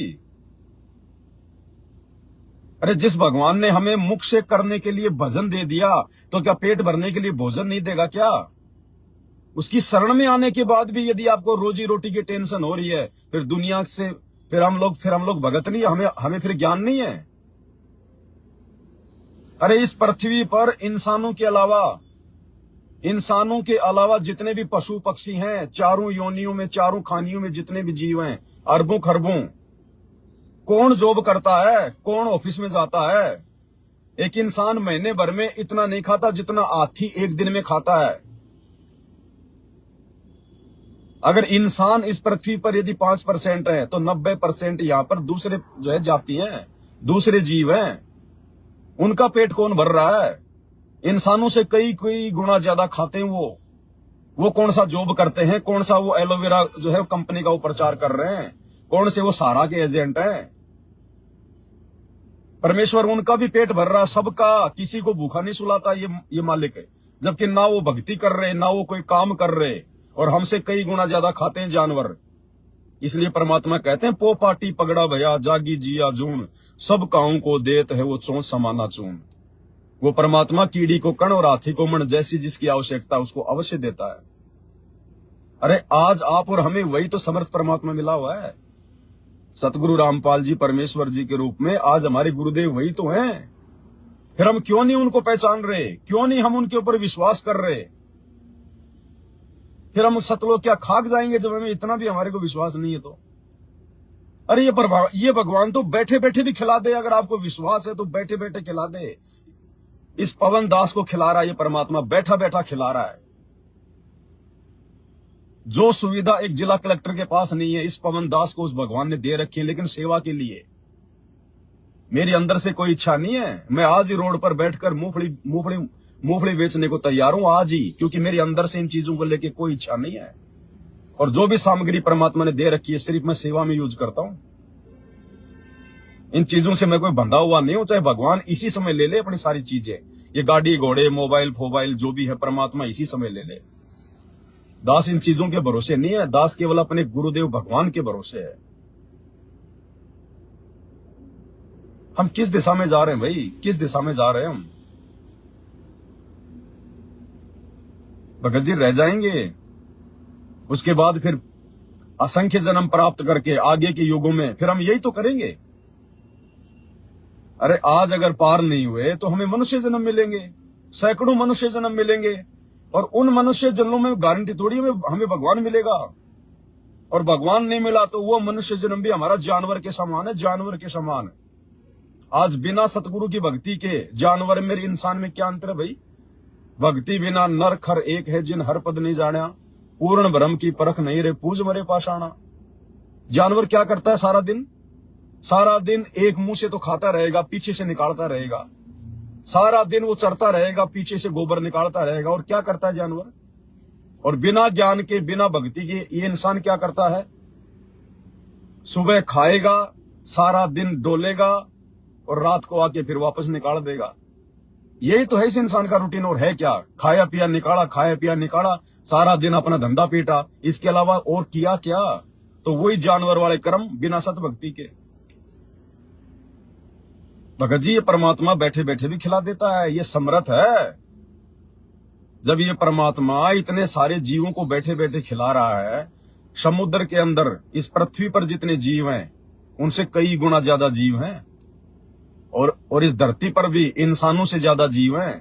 अरे जिस भगवान ने हमें मुख से करने के लिए भजन दे दिया, तो क्या पेट भरने के लिए भोजन नहीं देगा क्या? उसकी शरण में आने के बाद भी यदि आपको रोजी रोटी की टेंशन हो रही है, फिर दुनिया से फिर हम लोग भगत नहीं, हमें फिर ज्ञान नहीं है। अरे इस पृथ्वी पर इंसानों के अलावा जितने भी पशु पक्षी हैं, चारों योनियों में, चारों खानियों में जितने भी जीव हैं, अरबों खरबों, कौन जॉब करता है, कौन ऑफिस में जाता है? एक इंसान महीने भर में इतना नहीं खाता जितना हाथी एक दिन में खाता है। अगर इंसान इस पृथ्वी पर यदि 5% है, तो 90% यहां पर दूसरे जो है जाति हैं, दूसरे जीव हैं, उनका पेट कौन भर रहा है? इंसानों से कई गुना ज्यादा खाते हैं वो कौन सा जॉब करते हैं, कौन सा वो एलोवेरा जो है कंपनी का वो प्रचार कर रहे हैं, कौन से वो सारा के एजेंट हैं? परमेश्वर उनका भी पेट भर रहा, सबका, किसी को भूखा नहीं सुलाता ये मालिक है। जबकि ना वो भक्ति कर रहे, ना वो कोई काम कर रहे, और हमसे कई गुना ज्यादा खाते हैं जानवर। इसलिए परमात्मा कहते हैं, पो पाटी पगड़ा भया जागी जिया जून, सब काऊ को देत है वो चोंच समाना चून। वो परमात्मा कीड़ी को कण और हाथी को मण, जैसी जिसकी आवश्यकता उसको अवश्य देता है। अरे आज आप और हमें वही तो समर्थ परमात्मा मिला हुआ है। सतगुरु रामपाल जी परमेश्वर जी के रूप में आज हमारे गुरुदेव वही तो हैं। फिर हम क्यों नहीं उनको पहचान रहे, क्यों नहीं हम उनके ऊपर विश्वास कर रहे? फिर हम सतलोक क्या खाक जाएंगे जब हमें इतना भी हमारे को विश्वास नहीं है तो? अरे ये भगवान तो बैठे बैठे भी खिला दे, अगर आपको विश्वास है तो बैठे बैठे खिला दे। इस पवन दास को खिला रहा है ये परमात्मा, बैठा बैठा खिला रहा है। जो सुविधा एक जिला कलेक्टर के पास नहीं है, इस पवन दास को उस भगवान ने दे रखी है, लेकिन सेवा के लिए। मेरी अंदर से कोई इच्छा नहीं है, मैं आज ही रोड पर बैठकर मूंगफली बेचने को तैयार हूं आज ही, क्योंकि मेरे अंदर से इन चीजों को लेके कोई इच्छा नहीं है। और जो भी सामग्री परमात्मा ने दे रखी है सिर्फ मैं सेवा में यूज करता हूं। इन चीजों से मैं कोई बंधा हुआ नहीं हूं। चाहे भगवान इसी समय ले ले अपनी सारी चीजें, ये गाड़ी घोड़े मोबाइल फोबाइल जो भी है, परमात्मा इसी समय ले ले। दास इन चीजों के भरोसे नहीं है, दास केवल अपने गुरुदेव भगवान के भरोसे है। हम किस दिशा में जा रहे हैं भाई, किस दिशा में जा रहे हैं हम? भगत जी रह जाएंगे, उसके बाद फिर असंख्य जन्म प्राप्त करके आगे के युगों में फिर हम यही तो करेंगे। अरे आज अगर पार नहीं हुए तो हमें मनुष्य जन्म मिलेंगे, सैकड़ों मनुष्य जन्म मिलेंगे, और उन मनुष्य जन्मों में गारंटी थोड़ी हमें भगवान मिलेगा। और भगवान नहीं मिला तो वो मनुष्य जन्म भी हमारा जानवर के समान है, जानवर के समान। आज बिना सतगुरु की भक्ति के जानवर मेरे इंसान में क्या अंतर है भाई? भक्ति बिना नर खर एक है, जिन हर पद नहीं जाना, पूर्ण ब्रह्म की परख नहीं रे, पूज मरे पाषाणा। जानवर क्या करता है सारा दिन? सारा दिन एक मुंह से तो खाता रहेगा, पीछे से निकालता रहेगा। सारा दिन वो चरता रहेगा, पीछे से गोबर निकालता रहेगा। और क्या करता है जानवर? और बिना ज्ञान के बिना भक्ति के ये इंसान क्या करता है? सुबह खाएगा, सारा दिन डोलेगा, और रात को आके फिर वापस निकाल देगा। यही तो है इस इंसान का रूटीन। और है क्या? खाया पिया निकाला, खाया पिया निकाला, सारा दिन अपना धंधा पीटा, इसके अलावा और किया क्या? तो वही जानवर वाले कर्म बिना सत भक्ति के। भगत जी ये परमात्मा बैठे बैठे भी खिला देता है, ये समर्थ है। जब ये परमात्मा इतने सारे जीवों को बैठे बैठे खिला रहा है, समुद्र के अंदर इस पृथ्वी पर जितने जीव हैं उनसे कई गुना ज्यादा जीव हैं, और इस धरती पर भी इंसानों से ज्यादा जीव हैं।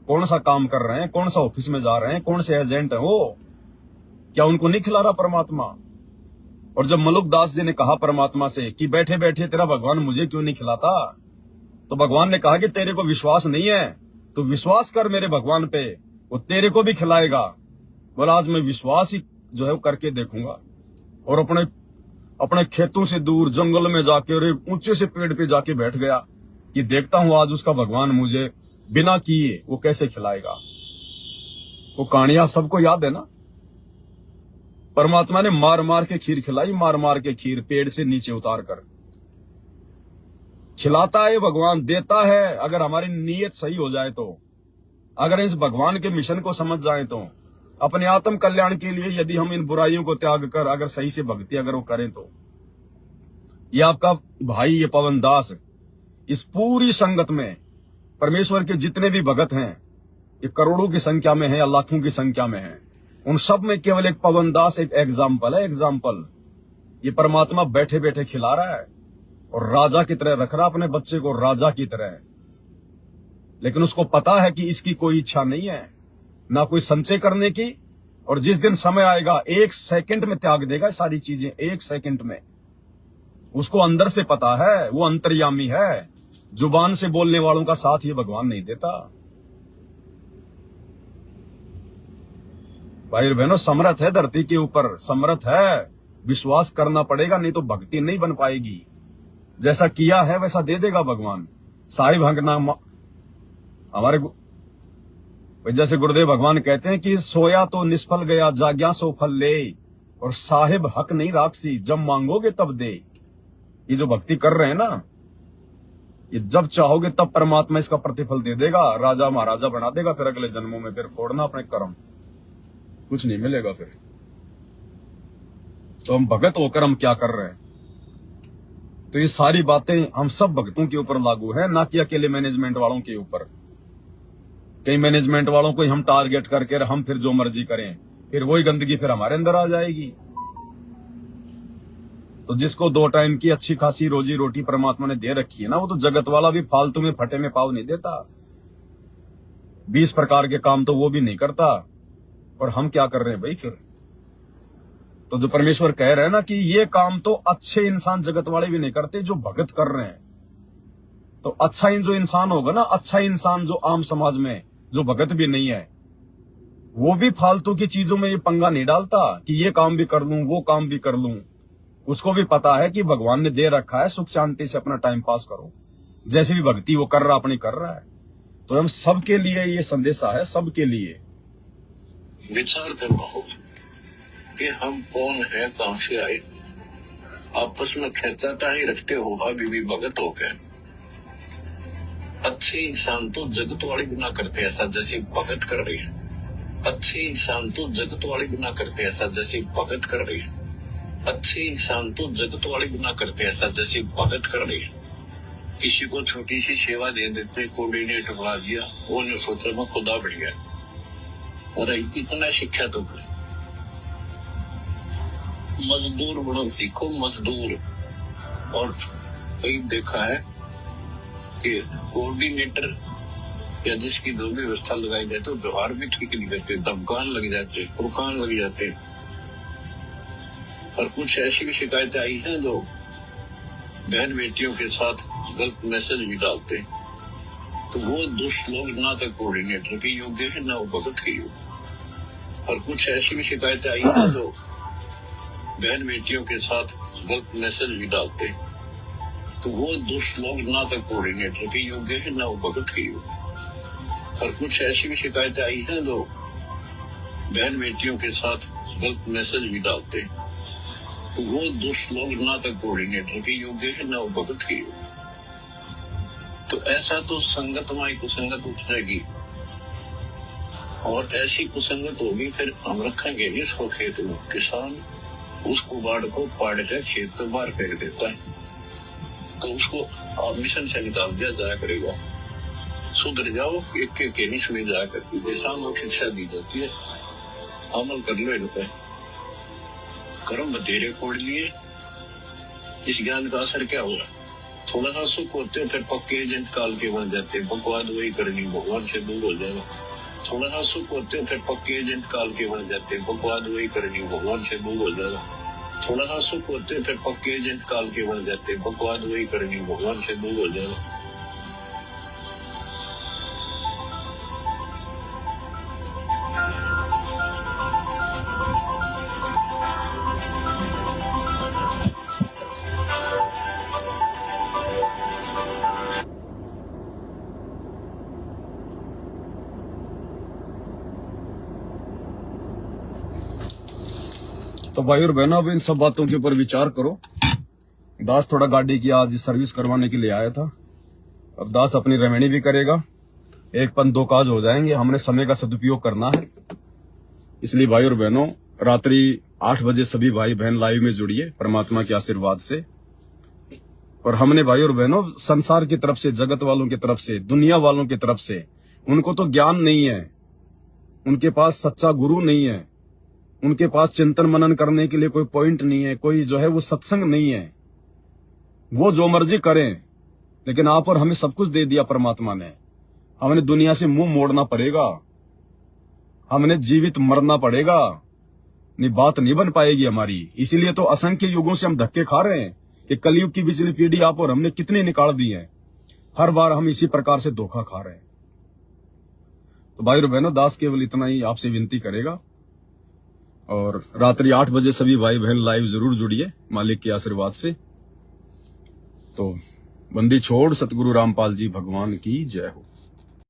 कौन सा काम कर रहे हैं, कौन सा ऑफिस में जा रहे हैं, कौन से एजेंट है वो? क्या उनको नहीं खिला रहा परमात्मा? और जब मलुक दास जी ने कहा परमात्मा से कि बैठे बैठे तेरा भगवान मुझे क्यों नहीं खिलाता, तो भगवान ने कहा कि तेरे को विश्वास नहीं है, तो विश्वास कर मेरे भगवान पे, वो तेरे को भी खिलाएगा। बोला आज मैं विश्वास ही जो है वो करके देखूंगा। और अपने खेतों से दूर जंगल में जाके और एक ऊंचे से पेड़ पे जाके बैठ गया कि देखता हूं आज उसका भगवान मुझे बिना किए वो कैसे खिलाएगा। वो कहानी आप सबको याद है ना? परमात्मा ने मार मार के खीर खिलाई, मार मार के खीर पेड़ से नीचे उतार कर खिलाता है भगवान, देता है। अगर हमारी नीयत सही हो जाए तो, अगर इस भगवान के मिशन को समझ जाए तो, अपने आत्म कल्याण के लिए यदि हम इन बुराइयों को त्याग कर अगर सही से भक्ति अगर वो करें तो, ये आपका भाई ये पवन दास इस पूरी संगत में परमेश्वर के जितने भी भगत हैं, ये करोड़ों की संख्या में है या लाखों की संख्या में है, उन सब में केवल एक पवन दास एक एग्जाम्पल है। एग्जाम्पल ये परमात्मा बैठे बैठे खिला रहा है और राजा की तरह रख रहा अपने बच्चे को, राजा की तरह। लेकिन उसको पता है कि इसकी कोई इच्छा नहीं है, ना कोई संचय करने की। और जिस दिन समय आएगा 1 सेकंड में त्याग देगा सारी चीजें, 1 सेकंड में। उसको अंदर से पता है, वो अंतर्यामी है। जुबान से बोलने वालों का साथ ये भगवान नहीं देता। भाई और बहनों, समर्थ है धरती के ऊपर, समर्थ है। विश्वास करना पड़ेगा, नहीं तो भक्ति नहीं बन पाएगी। जैसा किया है वैसा दे देगा भगवान। साहिब हंगना हमारे जैसे गुरुदेव भगवान कहते हैं कि सोया तो निष्फल गया, जाग्या सो फल ले, और साहिब हक नहीं राक्षसी, जब मांगोगे तब दे। ये जो भक्ति कर रहे हैं ना, ये जब चाहोगे तब परमात्मा इसका प्रतिफल दे देगा, राजा महाराजा बना देगा। फिर अगले जन्मों में फिर फोड़ना अपने कर्म, कुछ नहीं मिलेगा फिर। तो हम भगत होकर हम क्या कर रहे हैं? तो ये सारी बातें हम सब भक्तों के ऊपर लागू है, ना कि अकेले मैनेजमेंट वालों के ऊपर। कई मैनेजमेंट वालों को हम टारगेट करके हम फिर जो मर्जी करें, फिर वही गंदगी फिर हमारे अंदर आ जाएगी। तो जिसको 2 टाइम की अच्छी खासी रोजी रोटी परमात्मा ने दे रखी है ना, वो तो जगत वाला भी फालतू में फटे में पाव नहीं देता। 20 प्रकार के काम तो वो भी नहीं करता, और हम क्या कर रहे हैं भाई फिर? तो जो परमेश्वर कह रहे हैं ना कि ये काम तो अच्छे इंसान जगत वाले भी नहीं करते जो भगत कर रहे हैं। तो अच्छा जो इंसान होगा ना, अच्छा इंसान जो आम समाज में जो भगत भी नहीं है, वो भी फालतू की चीजों में ये पंगा नहीं डालता कि ये काम भी कर लूं वो काम भी कर लूं। उसको भी पता है कि भगवान ने दे रखा है, सुख शांति से अपना टाइम पास करो। जैसे भी भक्ति वो कर रहा अपनी कर रहा है। तो हम सबके लिए ये संदेशा है, सबके लिए विचार करो कि हम कौन है, कहां से आए। आपस में खेचातानी रखते हो अभी भी भगत हो गए। अच्छे इंसान तो जगत वाले गुनाह करते ऐसा जैसे भगत कर रही है। अच्छे इंसान तो जगत वाले गुनाह करते ऐसा जैसे भगत कर रही है। अच्छे इंसान तो जगत वाले गुनाह करते ऐसा जैसे भगत कर रही है। किसी को छोटी सी सेवा दे देते, कोऑर्डिनेटर बना दिया, वो नहीं सोचा मैं खुदा बढ़ गया। और इतना शिक्षा तो मजदूर बनो, सीखो मजदूर। और कई देखा है कि कोऑर्डिनेटर या जिसकी जो भी व्यवस्था लगाई जाए तो व्यवहार भी ठीक नहीं करते, धमकान लग जाते, पुरखान लग जाते। और कुछ ऐसी भी शिकायतें आई हैं जो बहन बेटियों के साथ गलत मैसेज भी डालते। तो वो दुष्ट लोग ना तो कोऑर्डिनेटर के योग्य है ना वो भगत के योग्य। और कुछ ऐसी भी शिकायतें आई हैं जो बहन बेटियों के साथ गलत मैसेज भी डालते। तो वो दुष्ट लोग ना तो कोऑर्डिनेटर के योग्य है ना वो भगत के योग्य। और कुछ ऐसी भी शिकायतें आई हैं जो बहन बेटियों के साथ गलत मैसेज भी डालते। तो वो दुष्ट लोग ना तो कोऑर्डिनेटर के योग्य है ना वो भगत के योग्य। तो ऐसा तो संगत में कुसंगत उठ जाएगी, और ऐसी कुसंगत होगी फिर हम रखेंगे नहीं उसको खेत में। किसान उस कुबाड़ को पाड़ के खेत से बाहर फेंक देता है, तो उसको आप मिशन से निकाल दिया जाया करेगा। सुधर जाओ, एक के नहीं सुनी जाया करती, सामूहिक शिक्षा दी जाती है, अमल कर लो इन पे। कर्म बतेरे खोड़ लिए, इस ज्ञान का असर क्या हुआ? थोड़ा सा सुख होते फिर पक्के एजेंट काल के बन जाते, बकवाद वही करनी, भगवान से दूर हो जाएगा। थोड़ा सा सुख होते फिर पक्के एजेंट काल के बन जाते, बकवाद वही करनी, भगवान से दूर हो जाएगा। थोड़ा सा सुख होते फिर पक्के एजेंट काल के बन जाते, बकवाद वही करनी, भगवान से दूर हो जाएगा। तो भाई और बहनों, अब इन सब बातों के ऊपर विचार करो। दास थोड़ा गाड़ी की आज सर्विस करवाने के लिए आया था। अब दास अपनी रमणी भी करेगा, 1-2 काज हो जाएंगे। हमने समय का सदुपयोग करना है। इसलिए भाई और बहनों, रात्रि 8 बजे सभी भाई बहन लाइव में जुड़िए परमात्मा के आशीर्वाद से। और हमने भाई और बहनों संसार की तरफ से, जगत वालों की तरफ से, दुनिया वालों की तरफ से, उनको तो ज्ञान नहीं है, उनके पास सच्चा गुरु नहीं है, उनके पास चिंतन मनन करने के लिए कोई पॉइंट नहीं है, कोई जो है वो सत्संग नहीं है। वो जो मर्जी करें, लेकिन आप और हमें सब कुछ दे दिया परमात्मा ने। हमने दुनिया से मुंह मोड़ना पड़ेगा, हमने जीवित मरना पड़ेगा, नहीं बात नहीं बन पाएगी हमारी। इसीलिए तो असंख्य युगों से हम धक्के खा रहे हैं। कि कलयुग की पिछली पीढ़ी आप और हमने कितनी निकाल दी है। हर बार हम इसी प्रकार से धोखा खा रहे हैं। तो भाई और बहनों, दास केवल इतना ही आपसे विनती करेगा। और रात्रि 8 बजे सभी भाई बहन लाइव जरूर जुड़िए मालिक के आशीर्वाद से। तो बंदी छोड़ सतगुरु रामपाल जी भगवान की जय हो।